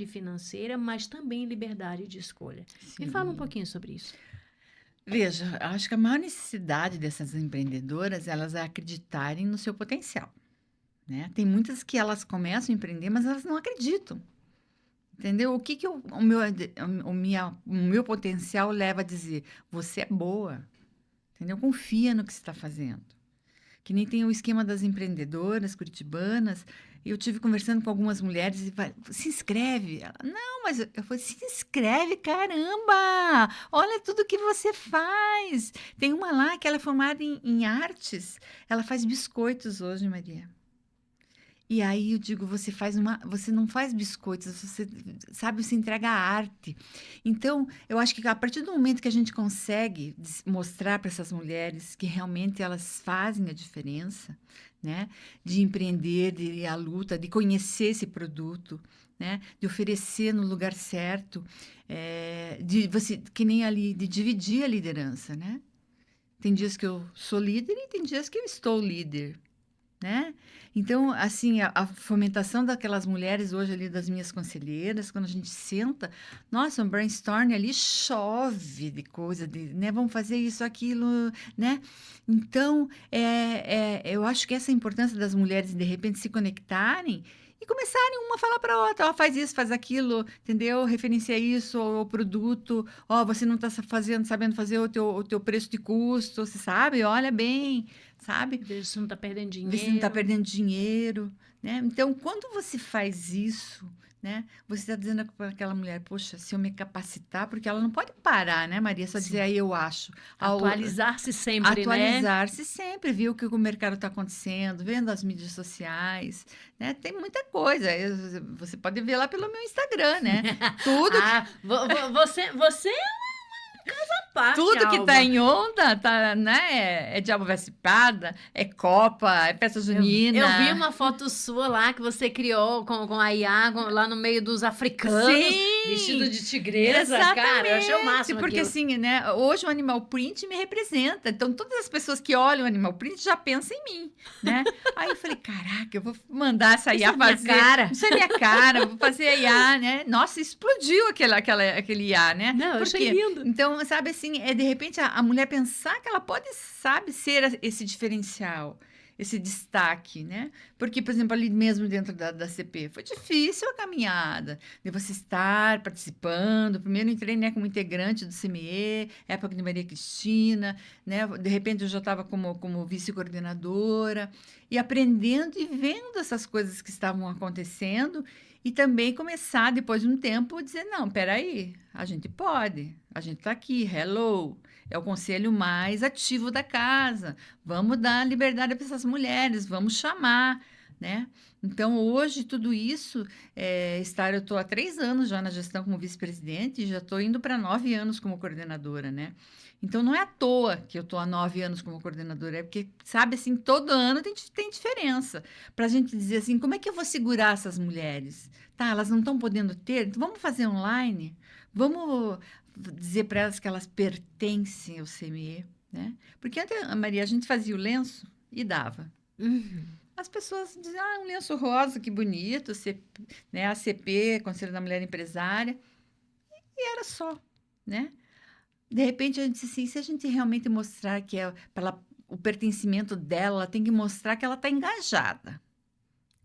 financeira, mas também liberdade de escolha. Me fala um Sim. pouquinho sobre isso. Veja, acho que a maior necessidade dessas empreendedoras, elas é acreditarem no seu potencial, né? Tem muitas que elas começam a empreender, mas elas não acreditam. Entendeu? O que que o meu potencial leva a dizer? Você é boa, entendeu? Confia no que você está fazendo. Que nem tem o esquema das empreendedoras curitibanas. Eu tive conversando com algumas mulheres e vai, se inscreve. Ela, não, mas eu falei, se inscreve, caramba! Olha tudo que você faz. Tem uma lá que ela é formada em artes. Ela faz biscoitos hoje, Maria. E aí eu digo, você não faz biscoitos, você sabe, você entrega a arte. Então, eu acho que a partir do momento que a gente consegue mostrar para essas mulheres que realmente elas fazem a diferença, né, de empreender, de ir à luta, de conhecer esse produto, né, de oferecer no lugar certo, de você, que nem ali, de dividir a liderança, né? Tem dias que eu sou líder e tem dias que eu estou líder, né? Então, assim, a fomentação daquelas mulheres hoje ali, das minhas conselheiras, quando a gente senta, nossa, um brainstorm ali chove de coisa, né? Vamos fazer isso, aquilo, né? Então, eu acho que essa importância das mulheres, de repente, se conectarem e começarem uma a falar para a outra, ó, faz isso, faz aquilo, entendeu? Referencia isso ao produto, ó, você não está sabendo fazer o teu preço de custo, você sabe? Olha bem, sabe? Veja se não está perdendo Ver se não está dinheiro. perdendo dinheiro, né? Então, quando você faz isso, né? Você está dizendo para aquela mulher, poxa, se eu me capacitar, porque ela não pode parar, né, Maria? Só dizer Sim. aí eu acho. Atualizar-se sempre, né? Atualizar-se sempre, ver o que o mercado está acontecendo, vendo as mídias sociais, né? Tem muita coisa. Você pode ver lá pelo meu Instagram, né? Tudo Você é uma parte, Tudo que tá Alba. em onda, tá, né? É Diabo Veste Prada, é Copa, é festa Eu vi junina. uma foto sua lá que você criou com a Iago lá no meio dos africanos, vestido Sim, de tigresa, cara. Eu achei o exatamente, máximo porque aquilo. assim, né? Hoje o animal print me representa. Então, todas as pessoas que olham o animal print já pensam em mim, né? Aí eu falei, caraca, eu vou mandar essa Isso IA é minha fazer. cara. Isso é minha cara, eu vou fazer a IA, né? Nossa, explodiu aquele IA, né? Não, eu Por achei quê? lindo. Então, sabe assim, de repente a mulher pensar que ela pode, sabe, ser esse diferencial. Esse destaque, né? Porque, por exemplo, ali mesmo dentro da CP, foi difícil a caminhada de você estar participando. Primeiro entrei, né, como integrante do CME, época de Maria Cristina, né? De repente eu já estava como vice-coordenadora e aprendendo e vendo essas coisas que estavam acontecendo E também começar, depois de um tempo, dizer, não, peraí, a gente pode, a gente está aqui, hello, é o conselho mais ativo da casa, vamos dar liberdade para essas mulheres, vamos chamar, né? Então, hoje, tudo isso, eu estou há 3 anos já na gestão como vice-presidente e já estou indo para 9 anos como coordenadora, né? Então, não é à toa que eu estou há 9 anos como coordenadora, é porque, sabe, assim, todo ano tem diferença. Para a gente dizer assim, como é que eu vou segurar essas mulheres? Tá, elas não estão podendo ter, então vamos fazer online? Vamos dizer para elas que elas pertencem ao CME, né? Porque antes, Maria, a gente fazia o lenço e dava. Uhum. As pessoas diziam, ah, um lenço rosa, que bonito, né? ACP, Conselho da Mulher Empresária, e era só, né? De repente, a gente disse assim, se a gente realmente mostrar que o pertencimento dela, ela tem que mostrar que ela está engajada,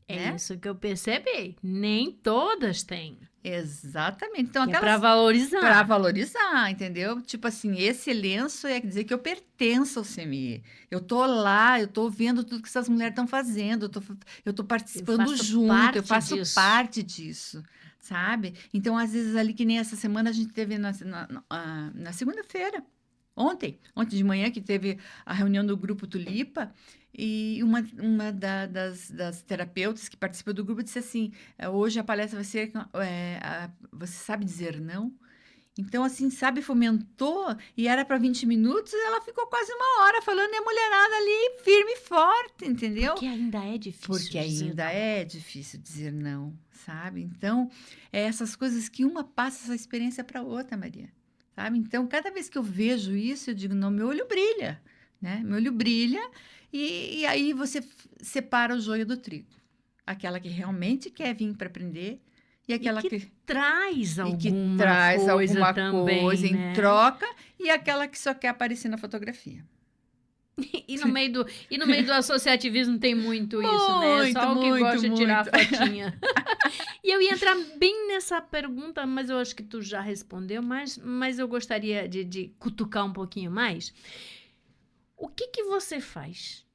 É né? isso que eu percebi. Nem todas têm. Exatamente. Então, Que é para valorizar. para valorizar, entendeu? Tipo assim, esse lenço é dizer que eu pertenço ao CME. Eu tô lá, eu tô vendo tudo que essas mulheres estão fazendo, eu tô participando faço junto, parte eu faço disso. parte disso, sabe? Então, às vezes, ali que nem essa semana a gente teve na segunda-feira, ontem de manhã, que teve a reunião do Grupo Tulipa, e das terapeutas que participou do grupo disse assim, hoje a palestra vai ser você sabe dizer não? Então, assim, sabe, fomentou, e era para 20 minutos, ela ficou quase 1 hora falando, e a mulherada ali, firme e forte, entendeu? Porque ainda é difícil Porque dizer ainda não. é difícil dizer não, sabe? Então, é essas coisas que uma passa essa experiência para outra, Maria, sabe? Então, cada vez que eu vejo isso, eu digo, não, meu olho brilha, né? Meu olho brilha, e aí você separa o joio do trigo. Aquela que realmente quer vir para aprender e aquela que traz e que alguma traz coisa alguma também, coisa em né? troca, e aquela que só quer aparecer na fotografia. E no meio do associativismo tem muito isso, né? Muito, Só o que muito, gosta de tirar a muito. fotinha. E eu ia entrar bem nessa pergunta, mas eu acho que tu já respondeu, mas eu gostaria de cutucar um pouquinho mais. O que você faz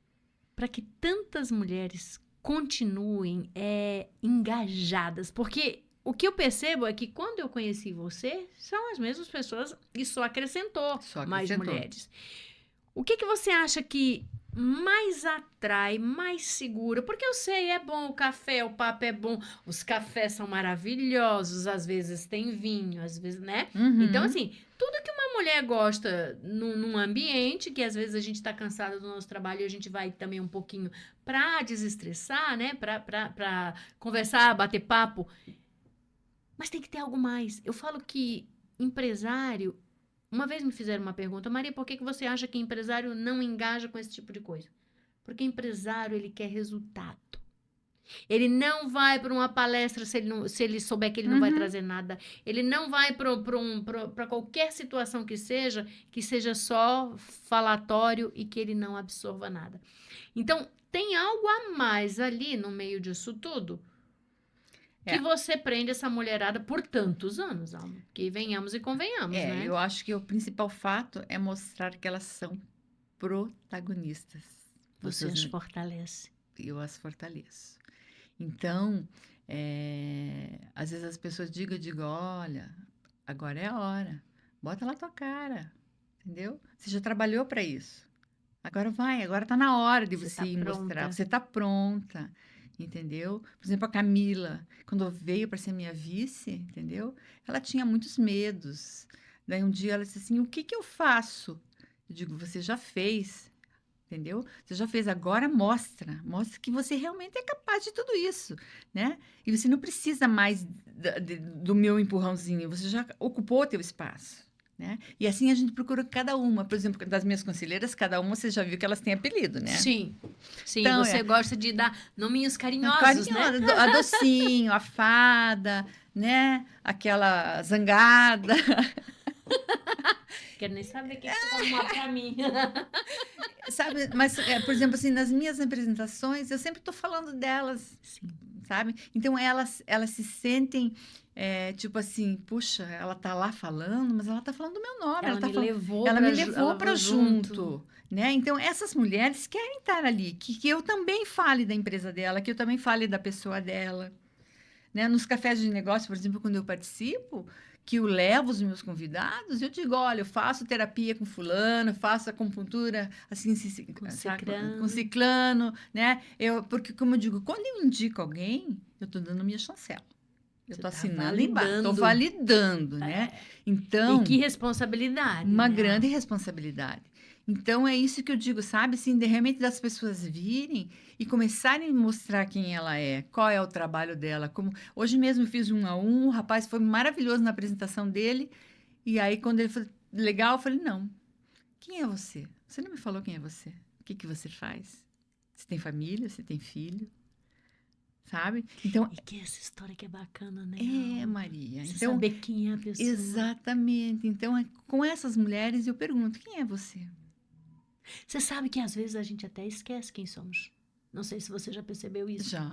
para que tantas mulheres continuem engajadas? Porque o que eu percebo é que quando eu conheci você, são as mesmas pessoas e só acrescentou mais mulheres. O que você acha que mais atrai, mais segura? Porque eu sei, é bom o café, o papo é bom, os cafés são maravilhosos, às vezes tem vinho, às vezes, né? Uhum. Então, assim, tudo que uma mulher gosta num ambiente, que às vezes a gente tá cansada do nosso trabalho e a gente vai também um pouquinho pra desestressar, né? Pra conversar, bater papo. Mas tem que ter algo mais. Eu falo que empresário. Uma vez me fizeram uma pergunta, Maria, por que você acha que empresário não engaja com esse tipo de coisa? Porque empresário, ele quer resultado. Ele não vai para uma palestra se ele souber que ele não vai trazer nada. Ele não vai para qualquer situação que seja só falatório e que ele não absorva nada. Então, tem algo a mais ali no meio disso tudo que você prende essa mulherada por tantos anos, Alma. Que venhamos e convenhamos, né? Eu acho que o principal fato é mostrar que elas são protagonistas. Você as fortalece. Eu as fortaleço. Então, às vezes as pessoas eu digo, olha, agora é a hora. Bota lá tua cara, entendeu? Você já trabalhou para isso. Agora vai, agora está na hora de você ir mostrar. Você está pronta. Entendeu? Por exemplo, a Camila, quando veio para ser minha vice, entendeu? Ela tinha muitos medos. Daí um dia ela disse assim: o que eu faço? Eu digo: você já fez, entendeu? Você já fez, agora mostra que você realmente é capaz de tudo isso, né? E você não precisa mais do meu empurrãozinho, você já ocupou o teu espaço. Né? E assim a gente procura cada uma. Por exemplo, das minhas conselheiras, cada uma você já viu que elas têm apelido, né? Sim. Então, você gosta de dar nominhos carinhosos, né? A docinho, a fada, né? Aquela zangada. Quero nem saber o que você vai arrumar pra mim. Sabe, mas, por exemplo, assim, nas minhas apresentações, eu sempre estou falando delas, Sim. sabe? Então, elas se sentem... tipo assim, puxa, ela tá lá falando, mas ela tá falando do meu nome. Ela me levou para junto, né? Então, essas mulheres querem estar ali, que eu também fale da empresa dela, que eu também fale da pessoa dela, né? Nos cafés de negócio, por exemplo, quando eu participo, que eu levo os meus convidados, eu digo, olha, eu faço terapia com fulano, faço acupuntura assim, Com sabe, ciclano. com ciclano, né? Porque, como eu digo, quando eu indico alguém, eu estou dando minha chancela. Eu Você estou tá assinando embaixo, estou validando. validando, né? É. Então, E que responsabilidade, uma né? grande responsabilidade. Então, é isso que eu digo, sabe? Assim, de repente das pessoas virem e começarem a mostrar quem ela é, qual é o trabalho dela. Como hoje mesmo eu fiz 1 a 1, o rapaz foi maravilhoso na apresentação dele. E aí, quando ele falou, legal, eu falei, não, quem é você? Você não me falou quem é você. O que que você faz? Você tem família? Você tem filho? Sabe? Então, E que essa história que é bacana, né, Alma? Maria. Você Então, saber quem é a pessoa. exatamente. Então, com essas mulheres, eu pergunto, quem é você? Você sabe que às vezes a gente até esquece quem somos. Não sei se você já percebeu isso. Já.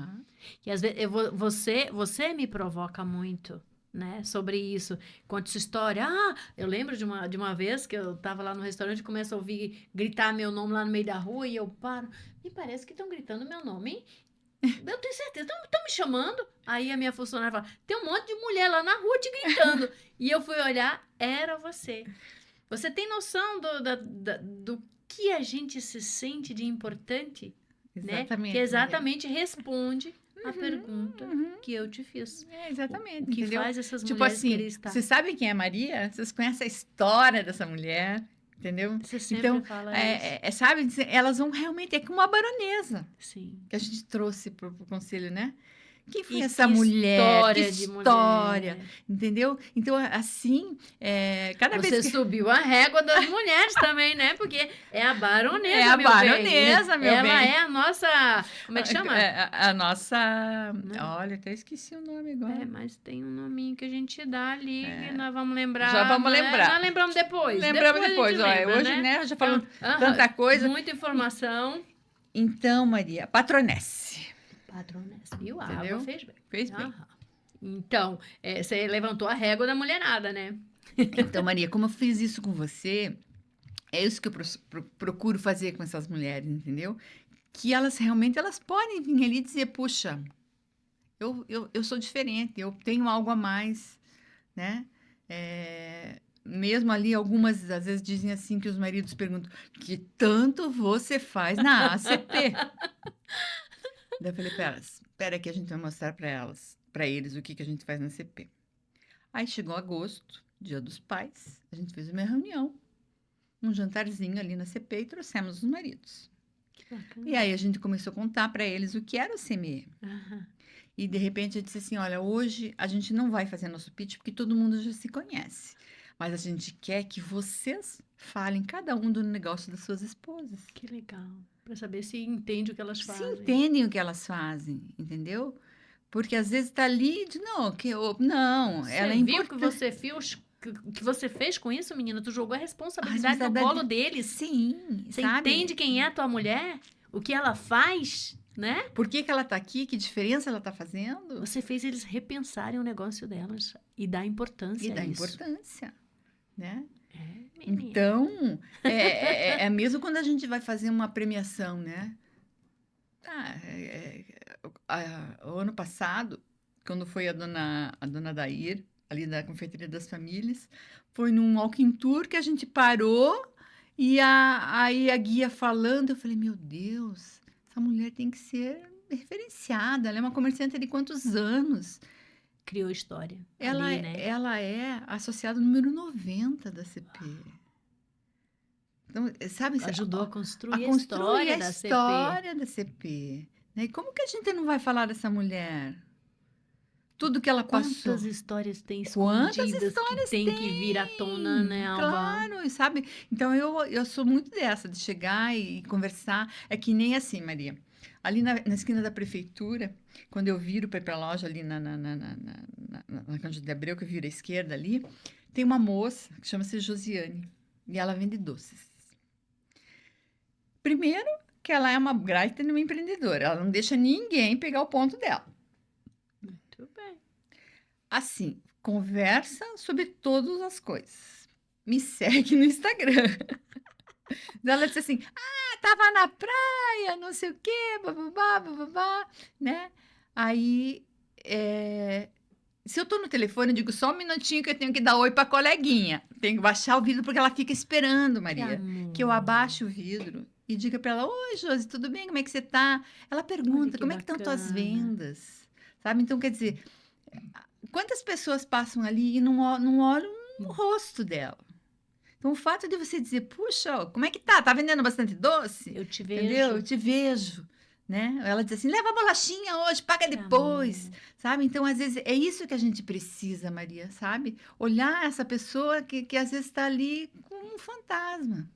Que às vezes você me provoca muito, né, sobre isso. Conta sua história. Ah, eu lembro de uma vez que eu tava lá no restaurante e começo a ouvir gritar meu nome lá no meio da rua e eu paro. Me parece que estão gritando meu nome, hein? Eu tenho certeza, estão me chamando. Aí a minha funcionária fala: tem um monte de mulher lá na rua te gritando. E eu fui olhar, era você. Você tem noção do que a gente se sente de importante, né? Exatamente, Que Maria. exatamente responde a pergunta Uhum. que eu te fiz. Exatamente, O que entendeu? faz essas Tipo mulheres assim, querer estar? vocês sabem quem é a Maria? Vocês conhecem a história dessa mulher, entendeu? Você sempre Então, fala isso. sabe, elas vão realmente, é como uma baronesa Sim. que a gente trouxe pro conselho, né? Quem foi E essa que mulher? Que história de história, mulher. entendeu? Então, assim, cada vez Você que... subiu a régua das mulheres também, né? Porque é a baronesa, É a meu bem. baronesa, meu Ela bem. é a nossa... Como é que chama? A nossa... Não. Olha, até esqueci o nome agora. É, mas tem um nominho que a gente dá ali, que É. nós vamos lembrar. Já vamos né? lembrar. Nós lembramos depois. Lembramos a depois. gente Olha, lembra, hoje, né, já falamos Então, tanta coisa. Muita informação. Então, Maria, patronesse. Patronessa, viu? A Entendeu? água fez bem. Fez bem. Aham. Então, você levantou a régua da mulherada, né? Então, Maria, como eu fiz isso com você, é isso que eu procuro fazer com essas mulheres, entendeu? Que elas realmente elas podem vir ali e dizer, puxa, eu sou diferente, eu tenho algo a mais, né? Mesmo ali, algumas às vezes dizem assim que os maridos perguntam, que tanto você faz na ACP? Daí eu falei para elas, espera que a gente vai mostrar para eles o que a gente faz na CP. Aí chegou agosto, Dia dos Pais, a gente fez uma reunião, um jantarzinho ali na CP e trouxemos os maridos. Que bacana. E aí a gente começou a contar para eles o que era o CME. Aham. E de repente eu disse assim, olha, hoje a gente não vai fazer nosso pitch porque todo mundo já se conhece. Mas a gente quer que vocês falem cada um do negócio das suas esposas. Que legal. Para saber se entende o que elas Se fazem. entendem o que elas fazem, entendeu? Porque às vezes está ali de não, Você ela é viu importante. que você fez com isso, menina? Tu jogou a A responsabilidade no responsabilidade- colo deles. Sim, Você sabe? entende quem é a tua mulher? O que ela faz, né? Por que ela está aqui? Que diferença ela está fazendo? Você fez eles repensarem o negócio delas e dar importância E a dá isso. importância, né? Menina. Então, é mesmo quando a gente vai fazer uma premiação, né? O ano passado, quando foi a dona Dair, ali da Confeitaria das Famílias, foi num walking tour que a gente parou e aí a guia falando, eu falei, meu Deus, essa mulher tem que ser referenciada, ela é uma comerciante de quantos anos? Criou história. Ela, ali, né? ela é associada número 90 da CP. Então, sabe? Ajudou a a construir a construir história a da CP. história da CP. Né? E como que a gente não vai falar dessa mulher? Tudo que ela passou. Quantas histórias tem Quantas escondidas histórias que tem que vir à tona, né, Alba? Claro, e sabe? Então, eu sou muito dessa, de chegar e conversar. É que nem assim, Maria. Ali na esquina da prefeitura, quando eu viro para ir para a loja ali na Cândido de Abreu, que eu viro à esquerda ali, tem uma moça que chama-se Josiane. E ela vende doces. Primeiro, que ela é uma graita e uma empreendedora. Ela não deixa ninguém pegar o ponto dela. Muito bem. Assim, conversa sobre todas as coisas. Me segue no Instagram. Ela disse assim, tava na praia, não sei o quê, bababá, bababá, né? Aí, se eu tô no telefone, eu digo só um minutinho que eu tenho que dar oi pra coleguinha. Tenho que baixar o vidro porque ela fica esperando, Maria, que eu abaixe o vidro e diga pra ela: Oi, Josi, tudo bem? Como é que você tá? Ela pergunta: que Como é que estão tuas bacana. vendas? Sabe? Então, quer dizer, quantas pessoas passam ali e não olham o rosto dela? Então, o fato de você dizer: Puxa, ó, como é que tá? Tá vendendo bastante doce? Eu te Entendeu? Eu vejo. te vejo. Né? Ela diz assim: leva a bolachinha hoje, paga Que depois, amor. sabe? Então, às vezes, é isso que a gente precisa, Maria, sabe? Olhar essa pessoa que às vezes está ali como um fantasma,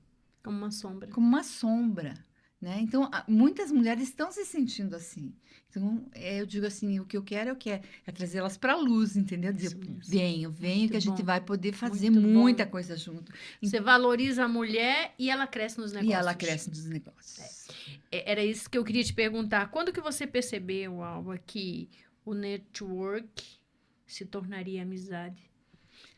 Como uma sombra. como uma sombra, né? Então, muitas mulheres estão se sentindo assim. Então, eu digo assim, o que eu quero é trazê-las para a luz, entendeu? Dizer: Isso mesmo. venho, Muito que a gente bom. vai poder fazer Muito bom. muita coisa junto. Você valoriza a mulher e ela cresce nos E negócios. ela cresce nos negócios. Era isso que eu queria te perguntar. Quando que você percebeu, Alba, que o network se tornaria amizade?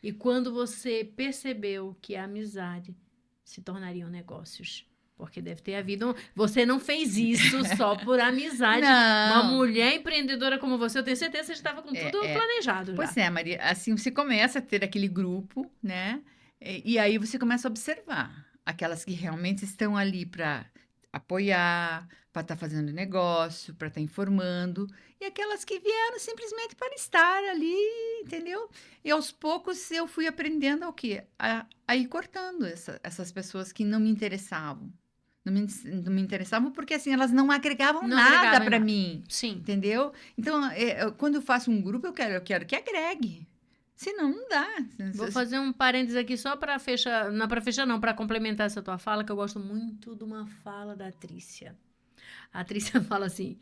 E quando você percebeu que a amizade se tornariam negócios? Porque deve ter havido. Você não fez isso só por amizade. Uma Não. mulher empreendedora como você, eu tenho certeza que você estava com tudo É, planejado já. Pois é, Maria, assim você começa a ter aquele grupo, né? E aí você começa a observar aquelas que realmente estão ali para apoiar, para estar fazendo negócio, para estar informando, e aquelas que vieram simplesmente para estar ali, entendeu? E aos poucos eu fui aprendendo ao quê? A ir cortando essas pessoas que não me interessavam. Não me interessavam porque assim elas não agregavam Não nada agregava em para nada. mim. Sim. Entendeu? Então, quando eu faço um grupo, eu quero que agregue. Senão, não dá. Vou fazer um parênteses aqui só para fechar. Não, para fechar, não, para complementar essa tua fala, que eu gosto muito de uma fala da Trícia. A Trícia fala assim: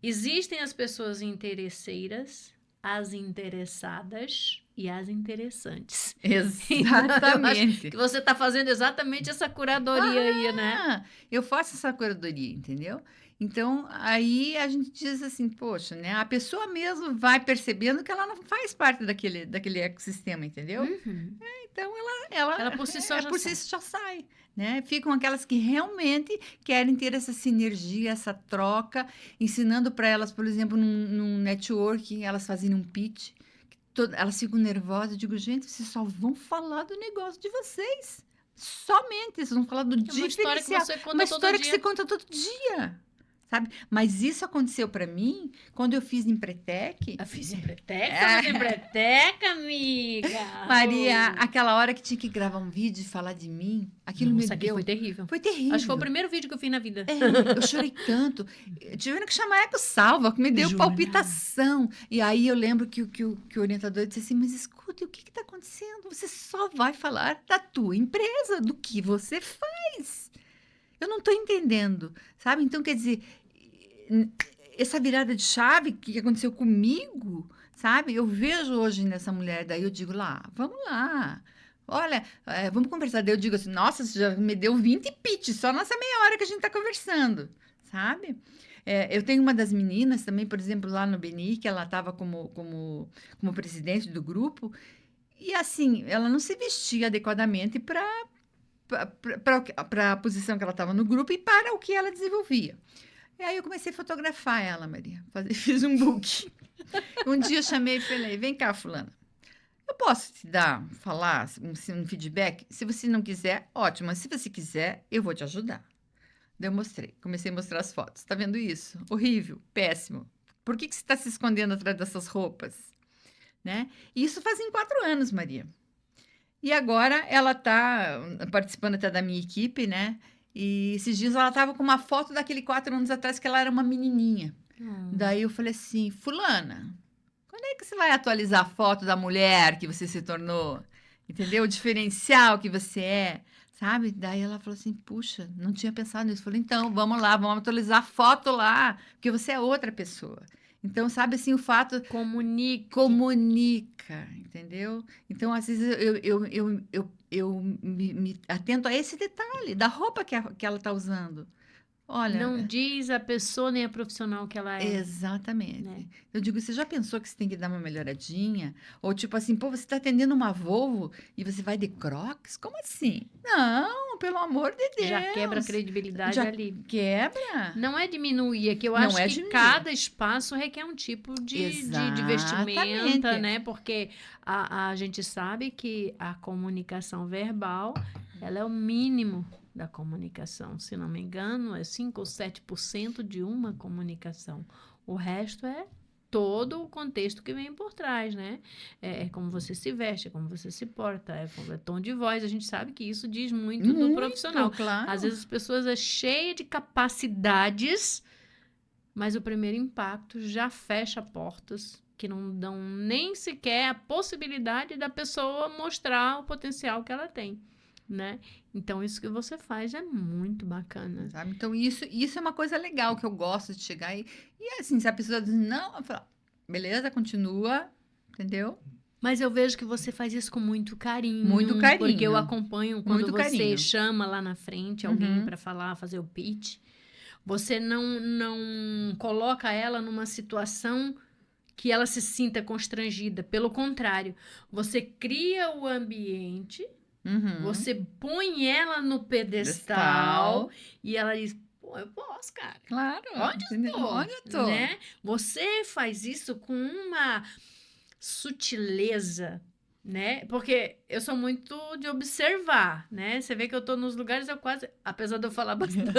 existem as pessoas interesseiras, as interessadas e as interessantes. Então, eu acho Exatamente. que você está fazendo exatamente essa curadoria aí, né? Eu faço essa curadoria, entendeu? Então, aí a gente diz assim, poxa, né? A pessoa mesmo vai percebendo que ela não faz parte daquele ecossistema, entendeu? Uhum. Então, Ela por si só já por si sai. já sai, né? Ficam aquelas que realmente querem ter essa sinergia, essa troca, ensinando para elas, por exemplo, num networking, elas fazem um pitch, elas ficam nervosas. Eu digo: gente, vocês só vão falar do negócio de vocês. Somente, vocês vão falar do É uma história que diferencial. você conta Uma todo história que dia. você conta todo dia, sabe? Mas isso aconteceu para mim quando eu fiz Empretec. Eu fiz empreteca, você fez empreteca, amiga. Maria, Oh. aquela hora que tinha que gravar um vídeo e falar de mim, aquilo me Nossa, aqui deu. foi terrível. Foi Acho que foi o terrível. primeiro vídeo que eu fiz na vida. Eu chorei tanto. Tiveram que chamar a Eco Salva, que me deu Jura? palpitação. E aí eu lembro que o orientador disse assim: Mas escuta, o que está acontecendo? Você só vai falar da tua empresa, do que você faz. Eu não estou entendendo, sabe? Então, quer dizer, essa virada de chave que aconteceu comigo, sabe? Eu vejo hoje nessa mulher, daí eu digo lá, vamos lá. Olha, vamos conversar. Daí eu digo assim: Nossa, você já me deu 20 pitches só nessa meia hora que a gente está conversando, sabe? Eu tenho uma das meninas também, por exemplo, lá no Beni, que ela estava como presidente do grupo, e assim, ela não se vestia adequadamente para a posição que ela estava no grupo e para o que ela desenvolvia. E aí eu comecei a fotografar ela, Maria. Fiz um book. Um dia eu chamei e falei: Vem cá, fulana. Eu posso te falar um feedback? Se você não quiser, ótimo. Mas se você quiser, eu vou te ajudar. Daí eu mostrei. Comecei a mostrar as fotos. Tá vendo isso? Horrível, péssimo. Por que você está se escondendo atrás dessas roupas? Né? E isso fazem 4 anos, Maria. E agora ela está participando até da minha equipe, né? E esses dias ela estava com uma foto daquele 4 anos atrás que ela era uma menininha. Daí eu falei assim: Fulana, quando é que você vai atualizar a foto da mulher que você se tornou? Entendeu? O diferencial que você é, sabe? Daí ela falou assim: Puxa, não tinha pensado nisso. Eu falei: Então, vamos lá, vamos atualizar a foto lá, porque você é outra pessoa. Então, sabe assim, o fato comunica, entendeu? Então, às vezes, eu me atento a esse detalhe da roupa que ela está usando. Olha, Não diz a pessoa nem a profissional que ela é, exatamente. né? Eu digo, você já pensou que você tem que dar uma melhoradinha? Ou tipo assim, pô, você está atendendo uma Volvo e você vai de Crocs? Como assim? Não, pelo amor de Já quebra a Deus. credibilidade Já ali. quebra? Não é diminuir, é que eu Não acho é que diminuir. cada espaço requer um tipo de vestimenta, Exatamente. né? Porque a gente sabe que a comunicação verbal, ela é o mínimo da comunicação. Se não me engano, é 5 ou 7% de uma comunicação. O resto é todo o contexto que vem por trás, né? É como você se veste, é como você se porta, é tom de voz. A gente sabe que isso diz muito do profissional. Muito, claro. Às vezes as pessoas é cheia de capacidades, mas o primeiro impacto já fecha portas que não dão nem sequer a possibilidade da pessoa mostrar o potencial que ela tem, né? Então isso que você faz é muito bacana. Sabe? Então, isso é uma coisa legal que eu gosto de chegar e assim, se a pessoa diz não, eu falo, beleza, continua, entendeu? Mas eu vejo que você faz isso com muito carinho, Muito porque eu carinho, acompanho quando muito você carinho. chama lá na frente alguém Uhum. para falar, fazer o pitch. Você não coloca ela numa situação que ela se sinta constrangida. Pelo contrário, você cria o ambiente, Uhum. você põe ela no pedestal Pedestal. e ela diz: pô, eu posso, cara. Claro, Onde eu entendeu? tô? Onde eu tô? Né? Você faz isso com uma sutileza, né? Porque eu sou muito de observar, né? Você vê que eu tô nos lugares, eu quase, apesar de eu falar bastante,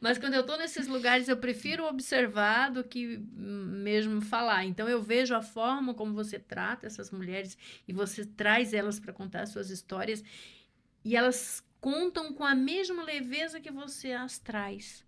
mas quando eu tô nesses lugares, eu prefiro observar do que mesmo falar. Então eu vejo a forma como você trata essas mulheres e você traz elas para contar suas histórias e elas contam com a mesma leveza que você as traz.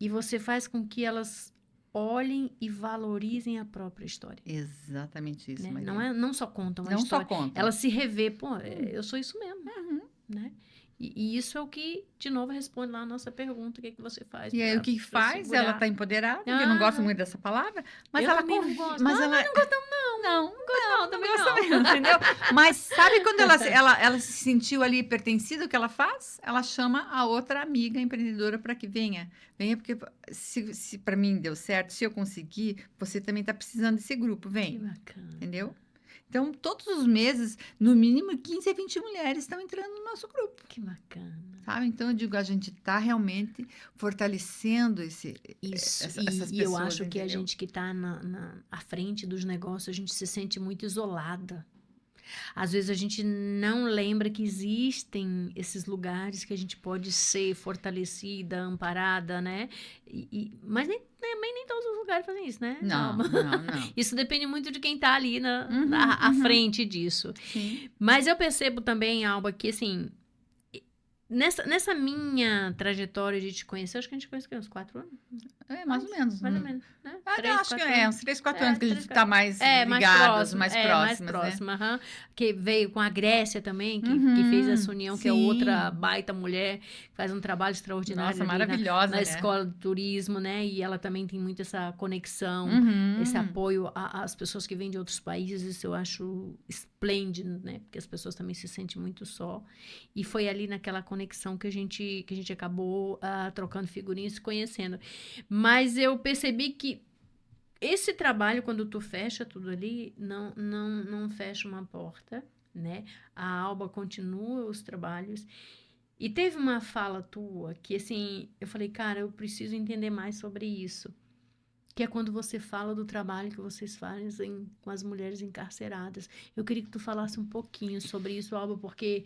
E você faz com que elas olhem e valorizem a própria história. Exatamente isso, Né? Maria. Não só contam a Não só história, contam. ela se revê, pô, eu sou isso mesmo, Uhum. né? E isso é o que, de novo, responde lá a nossa pergunta, o que, é que você faz E aí o para que faz? Ela segurar. está empoderada, que eu não gosto muito dessa palavra, mas Eu ela também não gosto. mas Ah, ela não gostamos não, não, também gosta não. mesmo, entendeu? Mas sabe quando ela se sentiu ali pertencida, o que ela faz? Ela chama a outra amiga empreendedora para que venha. Venha, porque se para mim deu certo, se eu conseguir, você também está precisando desse grupo, Que vem. bacana. Entendeu? Então, todos os meses, no mínimo 15 a 20 mulheres estão entrando no nosso grupo. Que bacana. Sabe? Então, eu digo, a gente está realmente fortalecendo Isso, essas e eu pessoas, acho que a entendeu? gente que está à frente dos negócios, a gente se sente muito isolada. Às vezes a gente não lembra que existem esses lugares que a gente pode ser fortalecida, amparada, né? Mas também nem todos os lugares fazem isso, né? Não, Alma? não. Isso depende muito de quem tá ali Uhum, à uhum. frente disso. Sim. Mas eu percebo também, Alba, que assim, nessa minha trajetória de te conhecer, acho que a gente conhece uns 4 anos. É, mais ou menos. Mais ou menos, né? Eu 3, acho que 4 é anos. uns 3, 4 anos que a gente 3, está 4. mais Mais ligados, próximo, mais mais próximas, né? próximo, aham. Que veio com a Grécia também, que fez essa união, que é sim. outra baita mulher, que faz um trabalho extraordinário Nossa, ali maravilhosa, na né? escola de turismo, né? E ela também tem muito essa conexão, esse apoio às pessoas que vêm de outros países, isso eu acho esplêndido, né? Porque as pessoas também se sentem muito só. E foi ali naquela conexão que a gente acabou trocando figurinhas e se conhecendo. Mas eu percebi que esse trabalho, quando tu fecha tudo ali, não fecha uma porta, né? A Alba continua os trabalhos. E teve uma fala tua que, assim, eu falei, cara, eu preciso entender mais sobre isso. Que é quando você fala do trabalho que vocês fazem com as mulheres encarceradas. Eu queria que tu falasse um pouquinho sobre isso, Alba, porque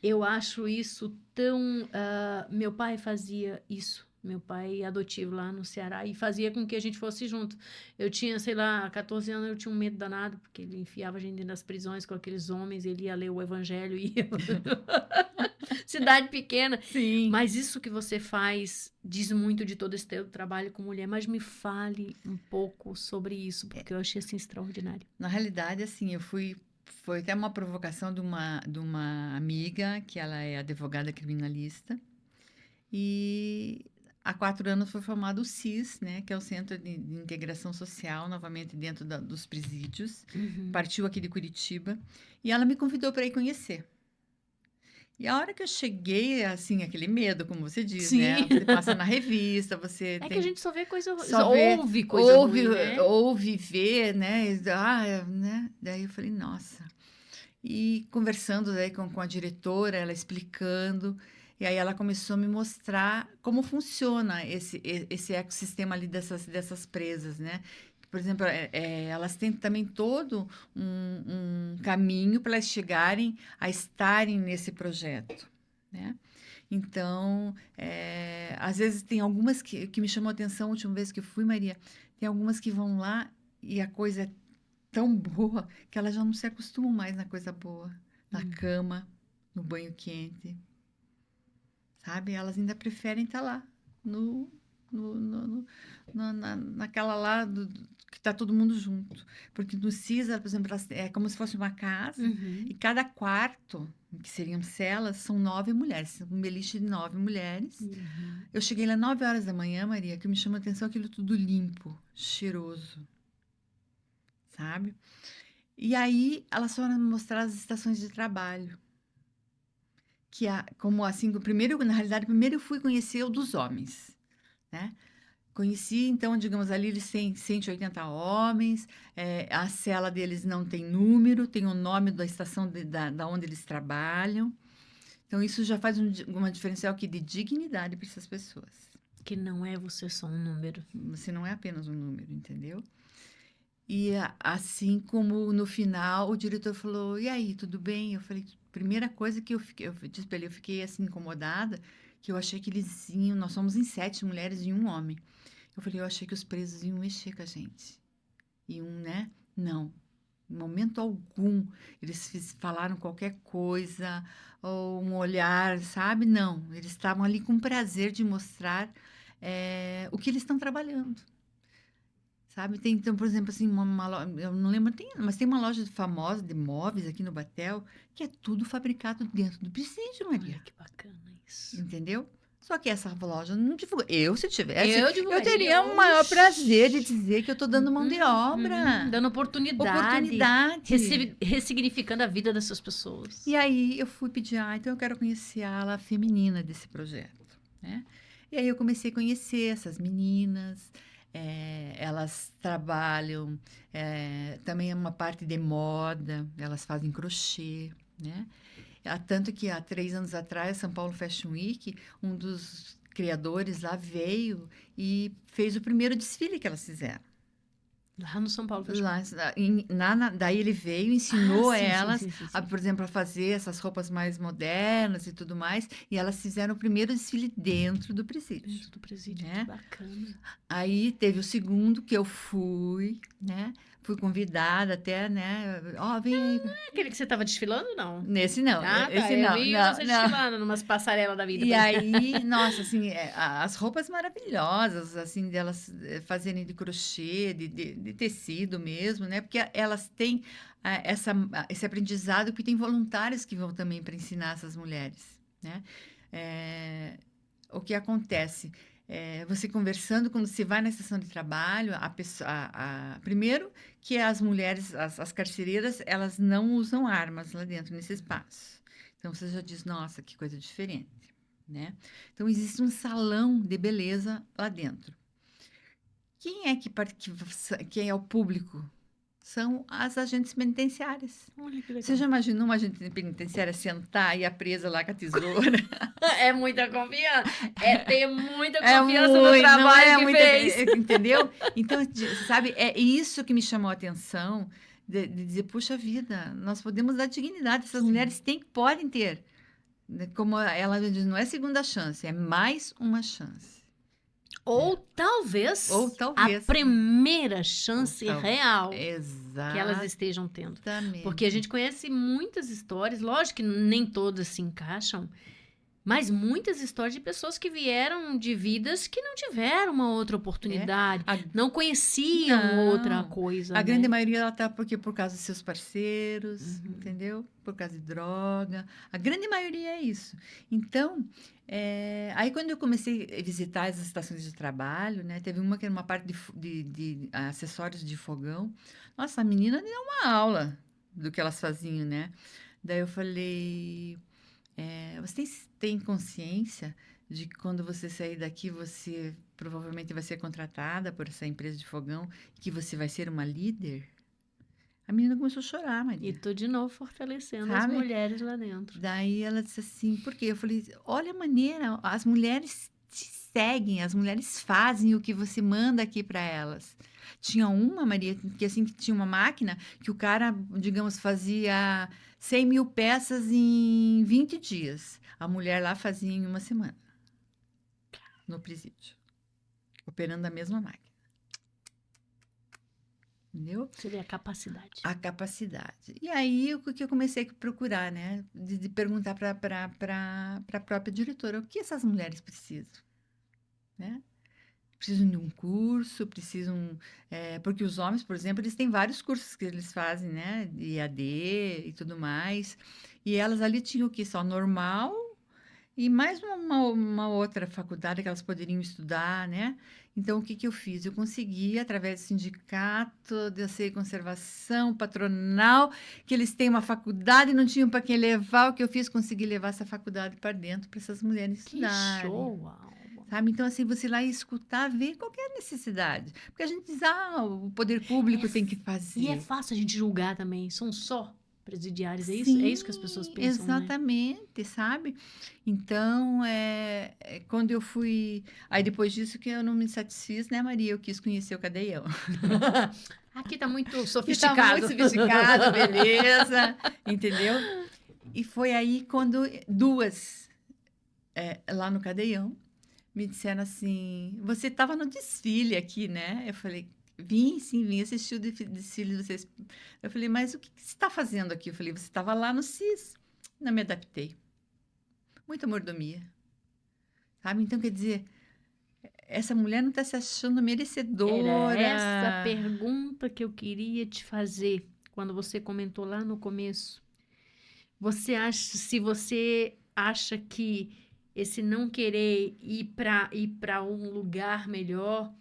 eu acho isso tão... meu pai fazia isso. Meu pai adotivo lá no Ceará e fazia com que a gente fosse junto. Eu tinha, sei lá, 14 anos, eu tinha um medo danado, porque ele enfiava a gente dentro das prisões com aqueles homens, ele ia ler o evangelho e ia... Cidade pequena. Sim. Mas isso que você faz diz muito de todo esse teu trabalho com mulher. Mas me fale um pouco sobre isso, porque eu achei assim extraordinário. Na realidade, assim, foi até uma provocação de uma amiga, que ela é advogada criminalista, e há 4 anos foi formado o CIS, né, que é o Centro de Integração Social, novamente dentro dos presídios. Partiu aqui de Curitiba, e ela me convidou para ir conhecer. E a hora que eu cheguei, assim, aquele medo, como você diz, né? Sim. Você passa na revista, você É que a tem gente só vê coisa ruim, só vê, ouve coisa ruim, né? ouve, vê, né? Né? Daí eu falei, nossa. E conversando daí com a diretora, ela explicando, e aí ela começou a me mostrar como funciona esse ecossistema ali dessas presas, né? Por exemplo, elas têm também todo um caminho para elas chegarem a estarem nesse projeto, né? Então, às vezes tem algumas que me chamou a atenção a última vez que eu fui, Maria, tem algumas que vão lá e a coisa é tão boa que elas já não se acostumam mais na coisa boa, na cama, no banho quente, sabe? Elas ainda preferem estar lá, no, no, no- no- naquela lá que está todo mundo junto. Porque no CISA, por exemplo, é como se fosse uma casa e Uhum. cada quarto, que seriam celas, são 9 mulheres, um beliche de 9 mulheres. Uhum. Eu cheguei lá 9 horas da manhã, Maria, que me chamou a atenção aquilo tudo limpo, cheiroso, sabe? E aí elas foram me mostrar as estações de trabalho. Como assim, primeiro, na realidade, primeiro eu fui conhecer o dos homens, né? Conheci, então, digamos, ali eles têm 180 homens, a cela deles não tem número, tem o nome da estação da onde eles trabalham. Então, isso já faz uma diferencial aqui de dignidade para essas pessoas. Que não é você só um número. Você não é apenas um número, entendeu? E assim como no final o diretor falou: "E aí, tudo bem?" Eu falei: "Primeira coisa que eu disse pra ele, eu fiquei assim incomodada, que eu achei que eles iam, nós somos em 7 mulheres e um homem. Eu falei: "Eu achei que os presos iam mexer com a gente". E né? Não. Em momento algum eles falaram qualquer coisa ou um olhar, sabe? Não, eles estavam ali com prazer de mostrar o que eles estão trabalhando. Sabe, tem então, por exemplo, assim, eu não lembro, mas tem uma loja famosa de móveis aqui no Batel, que é tudo fabricado dentro do presídio, Maria, Olha que bacana isso. entendeu? Só que essa loja não divulga. Eu, se tivesse, Eu eu divulgaria. teria o maior prazer de dizer que eu estou dando mão de obra, Dando oportunidade, oportunidade. ressignificando a vida dessas E pessoas. aí eu fui pedir, então eu quero conhecer a ala feminina desse projeto, né? E aí eu comecei a conhecer essas meninas, elas trabalham, também é uma parte de moda, elas fazem crochê, né? Tanto que há 3 anos atrás, São Paulo Fashion Week, um dos criadores lá veio e fez o primeiro desfile que elas fizeram. Lá no São Paulo Fashion Lá, Week. daí ele veio, Ah, ensinou sim, sim, elas, sim, sim, sim. por exemplo, a fazer essas roupas mais modernas e tudo mais, e elas fizeram o primeiro desfile dentro do presídio, Dentro do presídio, que né? bacana. Aí teve o segundo que eu fui, né? Fui convidada até, né? Ó, vem aí. É aquele que você estava desfilando, não? Nesse não, Ah, tá. esse Eu não, vi não, você não. desfilando numas passarelas da vida E por aí. aí, nossa, assim, as roupas maravilhosas, assim, delas fazerem de crochê, de tecido mesmo, né? Porque elas têm esse aprendizado que tem voluntários que vão também para ensinar essas mulheres, né? Eh, o que acontece? Você conversando, quando você vai na estação de trabalho, primeiro que as mulheres, as carcereiras, elas não usam armas lá dentro, nesse espaço. Então, você já diz, nossa, que coisa diferente, né? Então, existe um salão de beleza lá dentro. Quem é quem é o público? São as agentes penitenciárias. Olha que Você legal. já imaginou uma agente penitenciária sentar e a presa lá com a tesoura? É muita confiança. É ter muita É confiança no muito, não trabalho é que muita, fez. entendeu? Então, sabe, é isso que me chamou a atenção de dizer, puxa vida, nós podemos dar dignidade, essas Sim. mulheres podem ter, né, como ela diz, não é segunda chance, é mais uma chance. Ou Ou talvez a talvez, primeira ou chance tal, real que elas exatamente. estejam tendo. Porque a gente conhece muitas histórias, lógico que nem todas se encaixam, mas muitas histórias de pessoas que vieram de vidas que não tiveram uma outra É, oportunidade, a, não conheciam outra não, coisa, a grande né? maioria ela tá porque por causa dos seus parceiros, Uhum. entendeu? Por causa de droga. A grande maioria é isso. Então, aí quando eu comecei a visitar as estações de trabalho, né? Teve uma que era uma parte de acessórios de fogão. Nossa, a menina deu uma aula do que elas faziam, né? Daí eu falei, você tem consciência de que quando você sair daqui, você provavelmente vai ser contratada por essa empresa de fogão, que você vai ser uma líder? A menina começou a chorar, E Maria. tô de novo fortalecendo as Sabe? mulheres lá dentro. Daí ela disse assim, por quê? Eu falei, olha a maneira, as mulheres te seguem, as mulheres fazem o que você manda aqui para elas. Tinha uma, Maria, que assim, que tinha uma máquina que o cara, digamos, fazia 100 mil peças em 20 dias. A mulher lá fazia em uma semana, no presídio, operando a mesma máquina. Entendeu? Você vê a capacidade. A capacidade. E aí, o que eu comecei a procurar, né? De perguntar para a própria diretora, o que essas mulheres precisam, né? Precisam de um curso, precisam... porque os homens, por exemplo, eles têm vários cursos que eles fazem, né? De EAD e tudo mais. E elas ali tinham o quê? Só normal e mais uma outra faculdade que elas poderiam estudar, né? Então, o que que eu fiz? Eu consegui, através do sindicato de conservação patronal, que eles têm uma faculdade e não tinham para quem levar. O que eu fiz? Consegui levar essa faculdade para dentro para essas mulheres Que estudarem. show, Alma. Sabe? Então, assim, você ir lá e escutar, ver qual que é a necessidade. Porque a gente diz, o poder público tem que fazer. E é fácil a gente julgar também. São só presidiários. É Sim, isso que as pessoas pensam, né? exatamente, sabe? Então, quando eu fui... Aí, depois disso que eu não me satisfiz, né, Maria? Eu quis conhecer o cadeião. Aqui tá muito Que tá sofisticado. muito sofisticado, beleza, entendeu? E foi aí quando duas, lá no cadeião, me disseram assim, você estava no desfile aqui, né? Eu falei, vim, sim, vim assistir o desfile de vocês. Eu falei, mas o que você está fazendo aqui? Eu falei, você estava lá no CIS. Não me adaptei. Muita mordomia. Sabe? Então, quer dizer, essa mulher não está se achando merecedora. Era essa a pergunta que eu queria te fazer quando você comentou lá no começo. Se você acha que esse não querer ir para um lugar melhor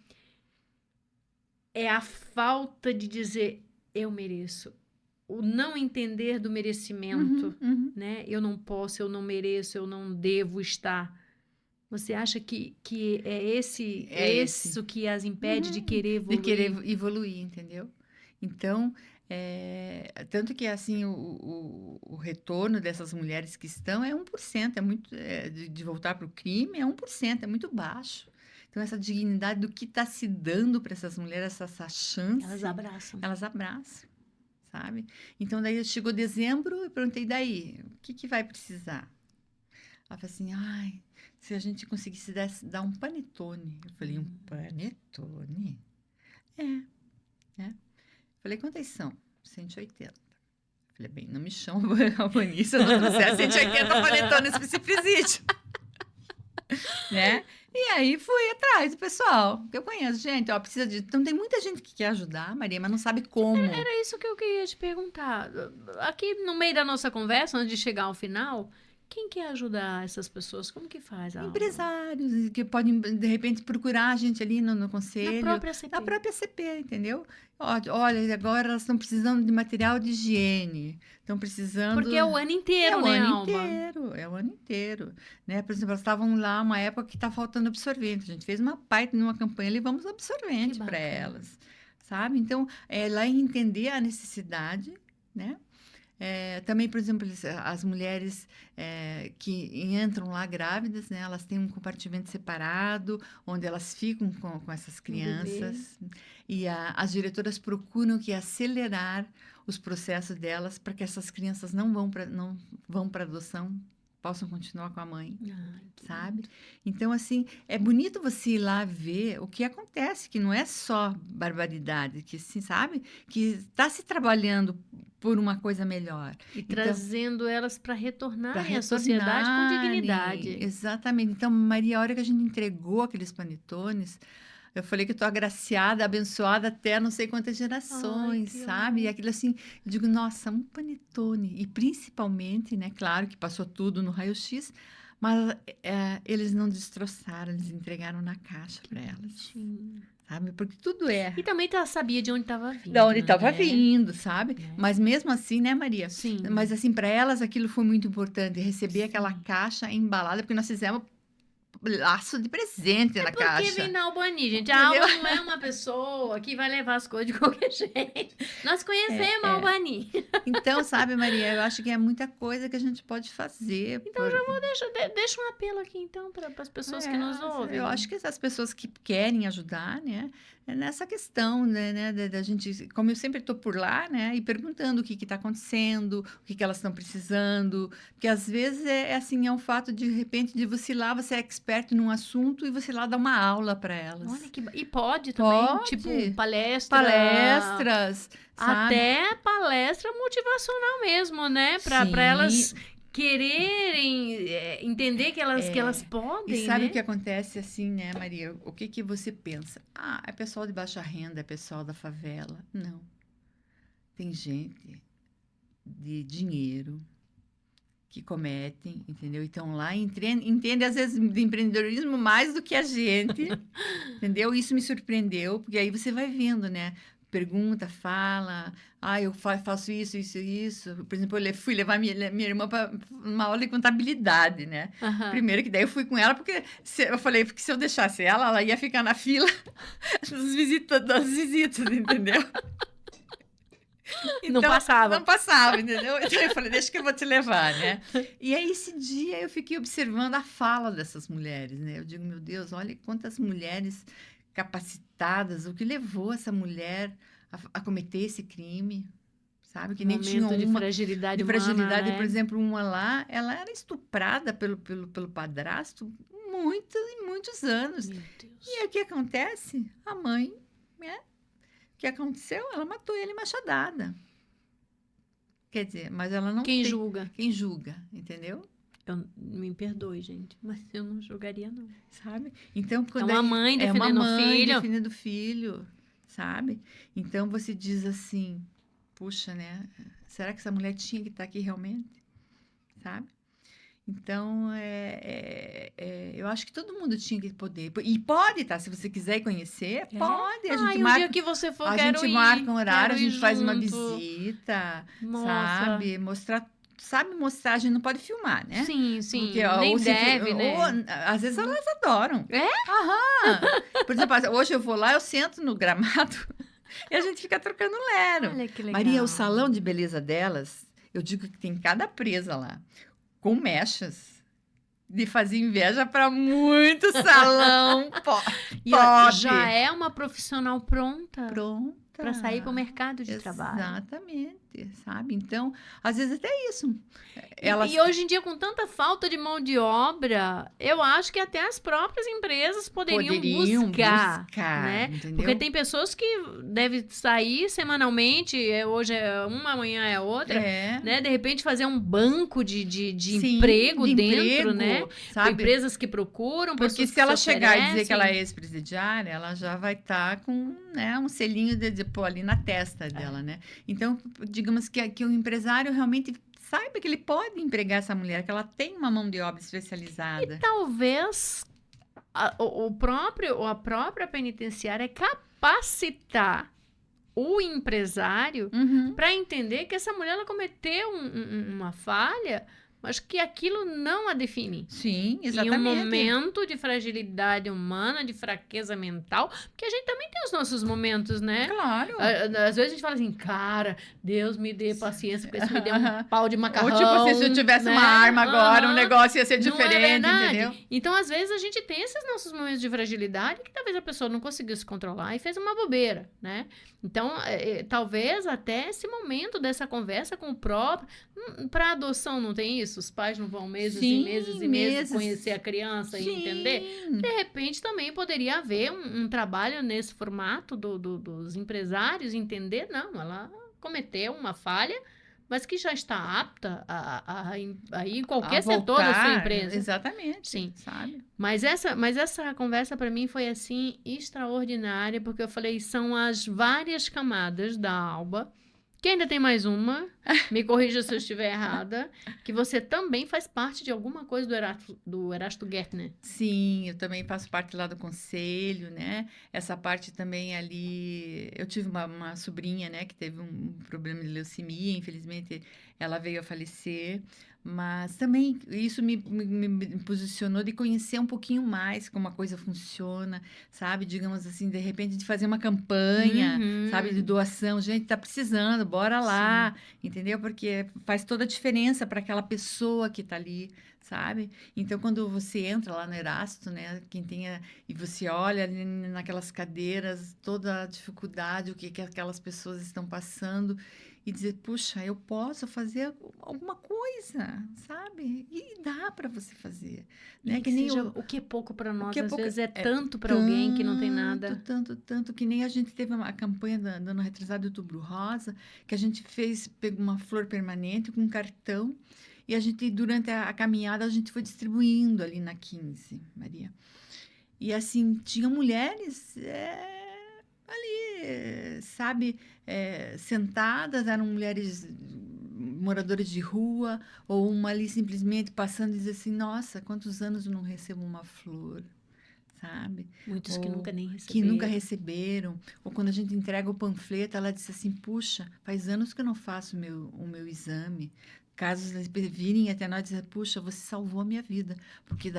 é a falta de dizer eu mereço, o não entender do merecimento, né? Eu não posso, eu não mereço, eu não devo estar. Você acha que é isso que as impede de querer De evoluir? querer evoluir, entendeu? Então, tanto que assim o retorno dessas mulheres que estão é 1%, é muito, de voltar para o crime é 1%, é muito baixo. Então, essa dignidade do que está se dando para essas mulheres, essa chance, Elas abraçam. elas abraçam, sabe? Então, daí chegou dezembro e perguntei, daí, o que que vai precisar? Ela falou assim, ai, se a gente conseguisse dar um panetone. Eu falei, um panetone? Né? Falei, quantas são? 180. Falei, bem, não me chama Albani se eu não trouxer 180 panetones para esse presídio. Né? E aí fui atrás do pessoal, que eu conheço, gente, ó, precisa de... Então tem muita gente que quer ajudar, Maria, mas não sabe como. Era isso que eu queria te perguntar. Aqui no meio da nossa conversa, antes de chegar ao final, quem quer ajudar essas pessoas? Como que faz, Alma? Empresários que podem, de repente, procurar a gente ali no conselho. Na própria CP. Na própria CP, entendeu? Olha, agora elas estão precisando de material de higiene. Estão precisando... Porque é o ano inteiro, É o né, ano Alma? inteiro, é o ano inteiro. Né? Por exemplo, elas estavam lá uma época que está faltando absorvente. A gente fez uma parte numa campanha, levamos absorvente para elas. Sabe? Então, é lá entender a necessidade, né? Também, por exemplo, as mulheres que entram lá grávidas, né, elas têm um compartimento separado, onde elas ficam com essas crianças. E as diretoras procuram acelerar os processos delas para que essas crianças não vão para adoção, possam continuar com a mãe, sabe? Então, assim, é bonito você ir lá ver o que acontece, que não é só barbaridade, que, assim, sabe? Que está se trabalhando por uma coisa melhor. E trazendo elas para retornarem à sociedade com dignidade. Exatamente. Então, Maria, a hora que a gente entregou aqueles panetones, eu falei que eu estou agraciada, abençoada até não sei quantas gerações, sabe? E aquilo assim, eu digo, nossa, um panetone. E principalmente, né, claro que passou tudo no raio-x, mas eles não destroçaram, eles entregaram na caixa para elas. sabe? Porque tudo é E também sabia de onde estava vindo, da onde estava né? vindo, sabe? É. Mas mesmo assim, né, Maria? Sim. Mas assim, para elas aquilo foi muito importante, receber Sim. aquela caixa embalada, porque nós fizemos laço de presente na Porque caixa. vem da Albany, gente. Entendeu? A Alba não é uma pessoa que vai levar as coisas de qualquer jeito. Nós conhecemos a Albany. Então, sabe, Maria, eu acho que é muita coisa que a gente pode fazer. Então deixa um apelo aqui, então, para as pessoas que nos ouvem. Eu acho que essas pessoas que querem ajudar, né? É nessa questão, né, da gente, como eu sempre estou por lá, né, e perguntando o que está acontecendo, o que elas estão precisando, porque às vezes é assim, é um fato de repente de você ir lá, você é expert num assunto e você ir lá dar uma aula para elas. Olha e pode também, Pode. tipo palestras, sabe? até palestra motivacional mesmo, né, para elas quererem entender que elas podem, E sabe né? o que acontece assim, né, Maria? O que você pensa? Ah, é pessoal de baixa renda, é pessoal da favela. Não. Tem gente de dinheiro que cometem, entendeu? Então lá entende às vezes de empreendedorismo mais do que a gente, entendeu? Isso me surpreendeu, porque aí você vai vendo, né? Pergunta, fala, eu faço isso. Por exemplo, eu fui levar minha irmã para uma aula de contabilidade, né? Aham. Primeiro que daí eu fui com ela, porque eu falei, porque se eu deixasse ela ia ficar na fila das visitas, entendeu? Não passava. Não passava, entendeu? Então eu falei, deixa que eu vou te levar, né? E aí esse dia eu fiquei observando a fala dessas mulheres, né? Eu digo, meu Deus, olha quantas mulheres capacitadas, o que levou essa mulher a cometer esse crime, sabe? Que nem tinha Momento de uma fragilidade de humana, fragilidade, né? por exemplo, uma lá, ela era estuprada pelo padrasto muitos anos. Meu Deus. E aí o que acontece? A mãe, né? O que aconteceu? Ela matou ele machadada. Quer dizer, mas ela não Quem tem... julga? Quem julga, entendeu? Me perdoe, gente, mas eu não julgaria, não. Sabe? Então, quando É uma mãe defendendo o filho. defendendo o filho, sabe? Então você diz assim, puxa, né? Será que essa mulher tinha que estar aqui realmente? Sabe? Então, eu acho que todo mundo tinha que poder. E pode, tá? Se você quiser ir conhecer, pode. A gente um marca, dia que você for, a quero gente ir, marca um horário, a quero ir gente faz uma junto. visita, Nossa. sabe? Mostrar, a gente não pode filmar, né? Sim. Porque, Nem ou se- deve, né? ou, às vezes elas adoram. É? Aham. Por exemplo, hoje eu vou lá, eu sento no gramado e a gente fica trocando lero. Olha que legal. Maria, o salão de beleza delas, eu digo que tem cada presa lá, com mechas, de fazer inveja para muito salão E pop. já é uma profissional pronta Pronta. para sair para o mercado de trabalho. Exatamente, sabe? Então, às vezes até isso. E hoje em dia, com tanta falta de mão de obra, eu acho que até as próprias empresas poderiam buscar, né? Entendeu? Porque tem pessoas que devem sair semanalmente, hoje é uma, amanhã é outra, né? De repente fazer um banco de Sim, emprego de dentro, emprego, né? sabe? Empresas que procuram, Porque pessoas se que ela se chegar e dizer que ela é oferecem. ex-presidiária, ela já vai estar com, né, um selinho de pôr ali na testa dela, né? Então, digamos que o empresário realmente saiba que ele pode empregar essa mulher, que ela tem uma mão de obra especializada. Talvez a própria penitenciária capacitar o empresário para entender que essa mulher ela cometeu uma falha, mas que aquilo não a define. Sim, Em exatamente. um momento de fragilidade humana, de fraqueza mental, porque a gente também tem os nossos momentos, né? Claro. Às vezes a gente fala assim, cara, Deus me dê paciência, porque se me der um pau de macarrão. Ou tipo assim, se eu tivesse uma arma agora, um negócio ia ser Não é diferente, verdade? entendeu? Então, às vezes, a gente tem esses nossos momentos de fragilidade que talvez a pessoa não conseguiu se controlar e fez uma bobeira, né? Então, talvez até esse momento dessa conversa com o próprio... Para adoção não tem isso? Os pais não vão meses e meses conhecer a criança e entender? De repente, também poderia haver um trabalho nesse formato dos empresários entender, não, ela cometeu uma falha, mas que já está apta a ir em qualquer setor da sua empresa. Exatamente. Sim. Sabe? Mas essa conversa para mim foi assim extraordinária, porque eu falei, são as várias camadas da Alba Que ainda tem mais uma, me corrija se eu estiver errada, que você também faz parte de alguma coisa do Erasto Gärtner. Sim, eu também faço parte lá do conselho, né? Essa parte também ali. Eu tive uma sobrinha, né, que teve um problema de leucemia, infelizmente ela veio a falecer, mas também isso me posicionou de conhecer um pouquinho mais como a coisa funciona, sabe? Digamos assim, de repente de fazer uma campanha, sabe, de Uhum. doação. Gente, tá precisando, bora Sim. lá, entendeu? Porque faz toda a diferença para aquela pessoa que tá ali, sabe? Então, quando você entra lá no Erasto, né, e você olha ali naquelas cadeiras, toda a dificuldade, o que que aquelas pessoas estão passando, e dizer, puxa, eu posso fazer alguma coisa, sabe? E dá para você fazer, né? E Que que nem seja o que é pouco para o nós, que é às pouco, vezes é é tanto para alguém que não tem tanto, nada. tanto, tanto, que nem a gente teve uma campanha do ano retrasado do Outubro Rosa, que a gente pegou uma flor permanente com um cartão, e a gente, durante a caminhada, a gente foi distribuindo ali na 15, Maria. E assim, tinha mulheres ali, sabe, sentadas, eram mulheres moradoras de rua, ou uma ali simplesmente passando e dizia assim, nossa, quantos anos eu não recebo uma flor, sabe? Muitos que Ou nunca nem que nunca receberam. receberam, ou quando a gente entrega o panfleto, ela disse assim, puxa, faz anos que eu não faço o meu exame. Casos eles virem até nós e dizer, puxa, você salvou a minha vida, porque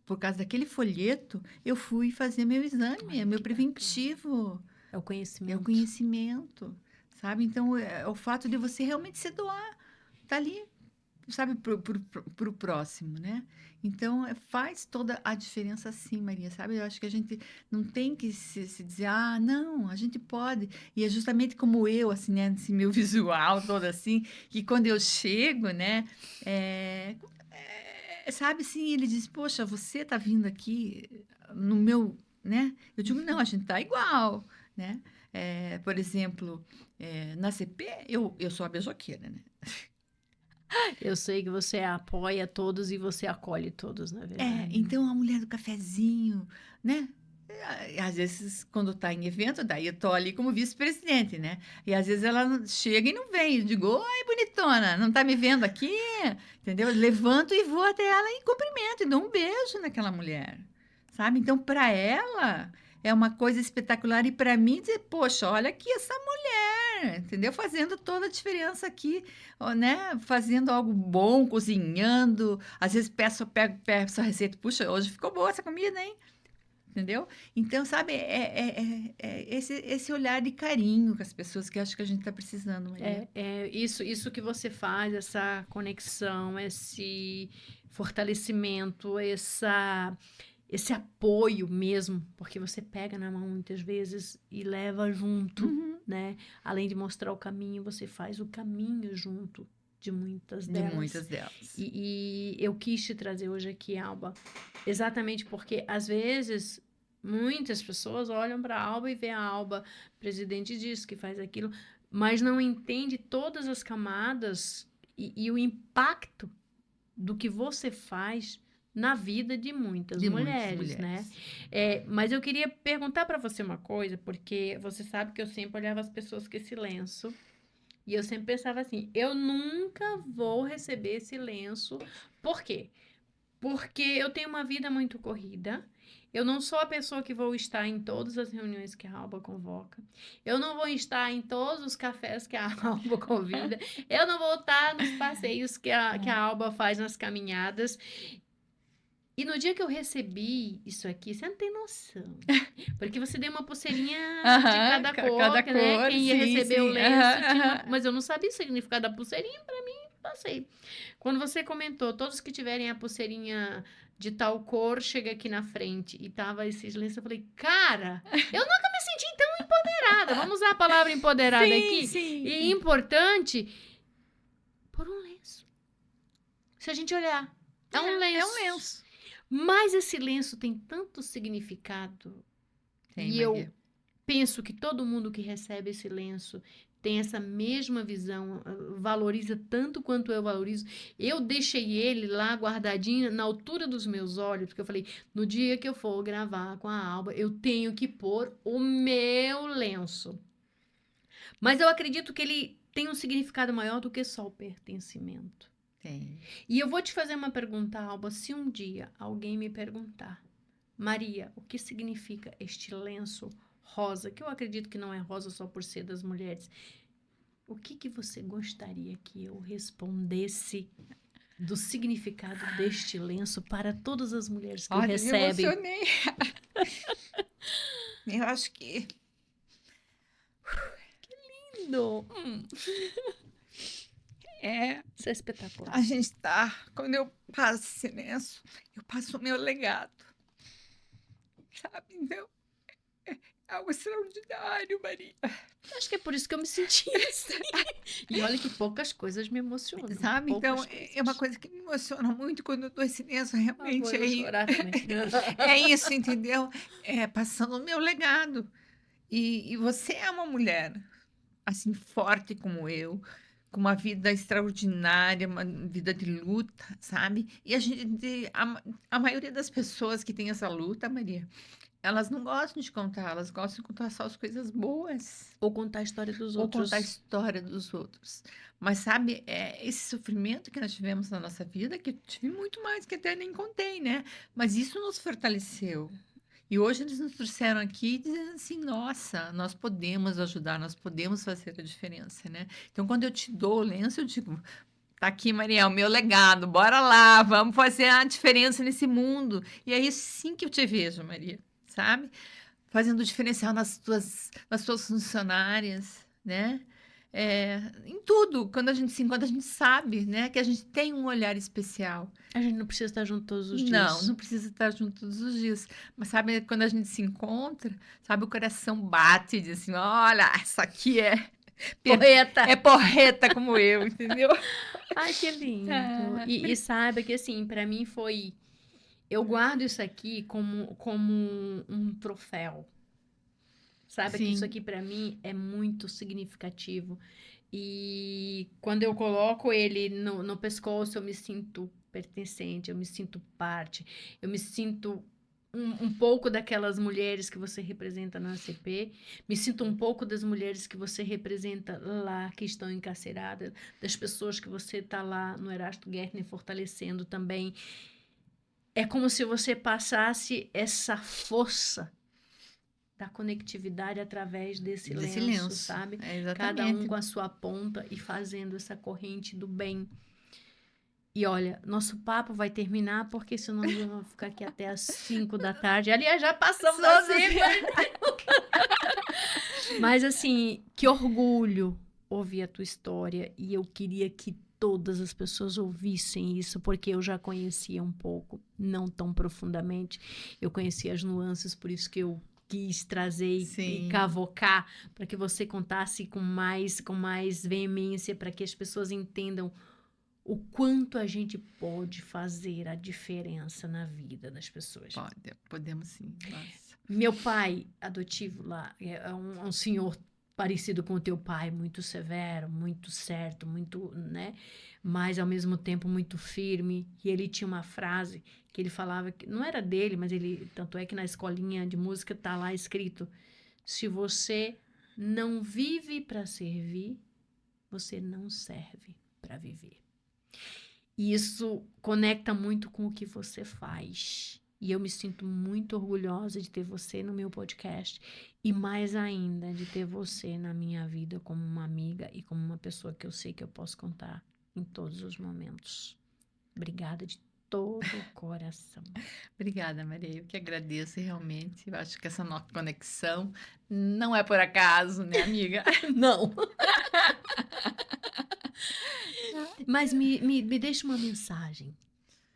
por causa daquele folheto, eu fui fazer meu exame, é Olha meu que bacana. preventivo, É o é o conhecimento. conhecimento, sabe? Então, é o fato de você realmente se doar, tá ali, sabe, pro próximo, né? Então, faz toda a diferença sim, Maria, sabe? Eu acho que a gente não tem que se dizer, ah, não, a gente pode. E é justamente como eu, assim, né? Esse meu visual todo assim, que quando eu chego, né? Sabe, assim, ele diz, poxa, você tá vindo aqui no meu, né? Eu digo, não, a gente tá igual, né? Por exemplo, na CP, eu sou a beijoqueira, né? Eu sei que você apoia todos e você acolhe todos, na verdade. Então a mulher do cafezinho, né? Às vezes, quando tá em evento, daí eu tô ali como vice-presidente, né? E às vezes ela chega e não vem. Eu digo, oi, bonitona, não tá me vendo aqui? Entendeu? Eu levanto e vou até ela e cumprimento, e dou um beijo naquela mulher, sabe? Então, para ela, é uma coisa espetacular. E para mim, dizer, poxa, olha aqui essa mulher, entendeu? Fazendo toda a diferença aqui, ó, né? Fazendo algo bom, cozinhando. Às vezes peço a receita, puxa, hoje ficou boa essa comida, hein? Entendeu? Então, sabe, esse olhar de carinho com as pessoas que eu acho que a gente está precisando, Maria. Isso que você faz, essa conexão, esse fortalecimento, esse apoio mesmo, porque você pega na mão muitas vezes e leva junto, Uhum. né? Além de mostrar o caminho, você faz o caminho junto de muitas De delas. muitas delas. E eu quis te trazer hoje aqui, Alba, exatamente porque às vezes muitas pessoas olham para a Alba e vê a Alba, presidente disso, que faz aquilo, mas não entende todas as camadas e o impacto do que você faz na vida de muitas De muitas mulheres, né? mulheres. Mas eu queria perguntar para você uma coisa, porque você sabe que eu sempre olhava as pessoas com esse lenço e eu sempre pensava assim: eu nunca vou receber esse lenço. Por quê? Porque eu tenho uma vida muito corrida. Eu não sou a pessoa que vou estar em todas as reuniões que a Alba convoca. Eu não vou estar em todos os cafés que a Alba convida. Eu não vou estar nos passeios que a Alba faz nas caminhadas. E no dia que eu recebi isso aqui, você não tem noção. Porque você deu uma pulseirinha de Aham, cada cor, cada né? cor, Quem ia sim, receber o sim. lenço Aham, tinha uma. aham. Mas eu não sabia o significado da pulseirinha, pra mim, passei. Quando você comentou, todos que tiverem a pulseirinha de tal cor, chega aqui na frente. E tava esses lenços, eu falei, cara, eu nunca me senti tão empoderada. Vamos usar a palavra empoderada Sim, aqui. E sim. importante por um lenço. Se a gente olhar, é um É um lenço. lenço. Mas esse lenço tem tanto significado. Tem, E eu Maria. penso que todo mundo que recebe esse lenço tem essa mesma visão, valoriza tanto quanto eu valorizo. Eu deixei ele lá guardadinho na altura dos meus olhos, porque eu falei, no dia que eu for gravar com a Alba, eu tenho que pôr o meu lenço. Mas eu acredito que ele tem um significado maior do que só o pertencimento. Tem. E eu vou te fazer uma pergunta, Alba. Se um dia alguém me perguntar, Maria, o que significa este lenço rosa, que eu acredito que não é rosa só por ser das mulheres, o que você gostaria que eu respondesse do significado deste lenço para todas as mulheres que o Olha, me recebem? emocionei. Eu acho que Lindo! Isso é a espetacular. gente tá, quando eu passo esse lenço, eu passo o meu legado, sabe? Então, é algo extraordinário, Maria. Acho que é por isso que eu me senti assim. E olha que poucas coisas me emocionam. Sabe? Então, Poucas é uma coisas. coisa que me emociona muito quando eu dou esse lenço, Ah, vou realmente eu chorar também. é isso, entendeu? É passando o meu legado. E você é uma mulher, assim, forte como eu, com uma vida extraordinária, uma vida de luta, sabe? E a maioria das pessoas que tem essa luta, Maria, elas não gostam de contar, elas gostam de contar só as coisas boas. Ou contar a história dos Ou contar a outros. história dos outros. Mas sabe, esse sofrimento que nós tivemos na nossa vida, que eu tive muito mais que até nem contei, né? Mas isso nos fortaleceu. E hoje eles nos trouxeram aqui dizendo assim: nossa, nós podemos ajudar, nós podemos fazer a diferença, né? Então, quando eu te dou o lenço, eu digo: tá aqui, Maria, o meu legado, bora lá, vamos fazer a diferença nesse mundo. E é isso sim que eu te vejo, Maria, sabe? Fazendo diferencial nas tuas funcionárias, né? Em tudo, quando a gente se encontra, a gente sabe, né? Que a gente tem um olhar especial. A gente não precisa estar junto todos os Não, dias. não precisa estar junto todos os dias. Mas sabe, quando a gente se encontra, sabe, o coração bate e diz assim: olha, essa aqui Poeta! é porreta como eu, entendeu? Ai, que lindo. Ah, E saiba que, assim, pra mim foi... Eu guardo isso aqui como um troféu. Saiba que isso sim, aqui pra mim é muito significativo. E quando eu coloco ele no pescoço, eu me sinto pertencente, eu me sinto parte, eu me sinto um pouco daquelas mulheres que você representa na ACP, me sinto um pouco das mulheres que você representa lá, que estão encarceradas, das pessoas que você está lá no Erasto Gärtner fortalecendo também. É como se você passasse essa força da conectividade através desse desse lenço, lenço. sabe? Cada um Exatamente. com a sua ponta e fazendo essa corrente do bem. E olha, nosso papo vai terminar, porque senão nós vamos ficar aqui até as 5 da tarde. Aliás, já passamos das 5. Mas assim, que orgulho ouvir a tua história. E eu queria que todas as pessoas ouvissem isso, porque eu já conhecia um pouco, não tão profundamente. Eu conhecia as nuances, por isso que eu quis trazer e Sim. cavocar para que você contasse com mais veemência, para que as pessoas entendam o quanto a gente pode fazer a diferença na vida das pessoas. Podemos sim. Nossa. Meu pai adotivo lá é um senhor parecido com o teu pai, muito severo, muito certo, muito, né? Mas ao mesmo tempo muito firme. E ele tinha uma frase que ele falava que não era dele, mas ele, tanto é que na escolinha de música tá lá escrito: se você não vive para servir, você não serve para viver. E isso conecta muito com o que você faz. E eu me sinto muito orgulhosa de ter você no meu podcast e mais ainda de ter você na minha vida como uma amiga e como uma pessoa que eu sei que eu posso contar em todos os momentos. Obrigada de todo o coração. Obrigada, Maria. Eu que agradeço realmente. Eu acho que essa nossa conexão não é por acaso, né, amiga? Não. Mas me deixa uma mensagem.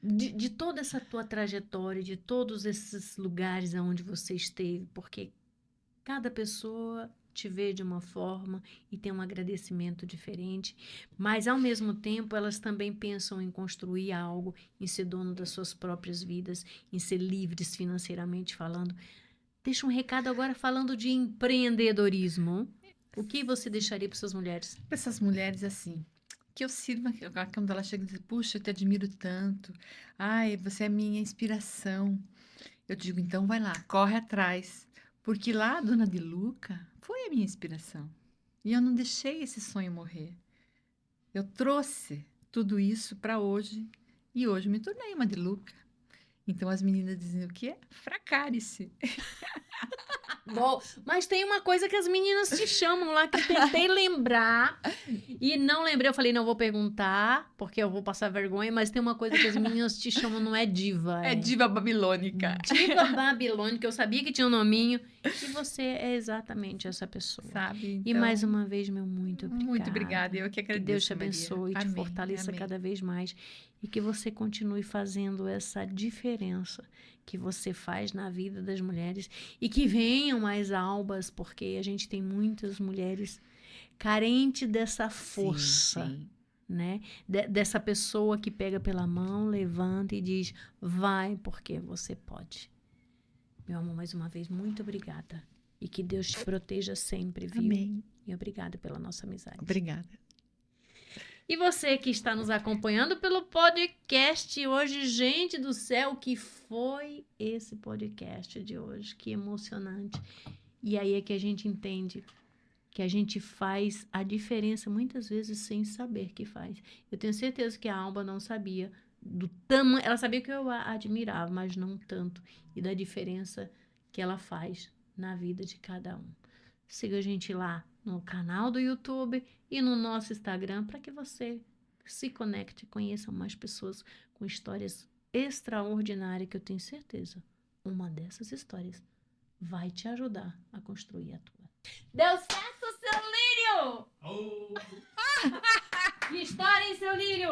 De toda essa tua trajetória, de todos esses lugares aonde você esteve, porque cada pessoa te vê de uma forma e tem um agradecimento diferente, mas ao mesmo tempo elas também pensam em construir algo, em ser dono das suas próprias vidas, em ser livres financeiramente falando. Deixa um recado agora falando de empreendedorismo. O que você deixaria para essas mulheres? Para essas mulheres assim, que eu sirva, quando ela chega e diz: puxa, eu te admiro tanto. Ai, você é minha inspiração. Eu digo: então vai lá, corre atrás. Porque lá a dona de Luca foi a minha inspiração. E eu não deixei esse sonho morrer. Eu trouxe tudo isso para hoje e hoje me tornei uma Diluca. Então as meninas dizem o quê? Fracare-se. Bom, mas tem uma coisa que as meninas te chamam lá, que eu tentei lembrar e não lembrei. Eu falei, não vou perguntar, porque eu vou passar vergonha, mas tem uma coisa que as meninas te chamam, não é diva. É diva babilônica. Diva babilônica, eu sabia que tinha um nominho. E você é exatamente essa pessoa. Sabe? E mais uma vez, meu muito obrigada. Muito obrigada, eu que agradeço, Que Deus te Maria. abençoe e te Amém, fortaleça amém. cada vez mais. E que você continue fazendo essa diferença que você faz na vida das mulheres. E que venham mais albas, porque a gente tem muitas mulheres carentes dessa força, Sim, sim. né? Dessa pessoa que pega pela mão, levanta e diz, vai porque você pode. Meu amor, mais uma vez, muito obrigada. E que Deus te proteja sempre, viu? Amém. E obrigada pela nossa amizade. Obrigada. E você que está nos acompanhando pelo podcast hoje, gente do céu, que foi esse podcast de hoje? Que emocionante. E aí é que a gente entende que a gente faz a diferença muitas vezes sem saber que faz. Eu tenho certeza que a Alba não sabia do tamanho, ela sabia que eu a admirava, mas não tanto, e da diferença que ela faz na vida de cada um. Siga a gente lá no canal do YouTube e no nosso Instagram para que você se conecte e conheça mais pessoas com histórias extraordinárias que eu tenho certeza uma dessas histórias vai te ajudar a construir a tua. Deu certo, seu Lírio! Oh. Que história, hein, seu Lírio?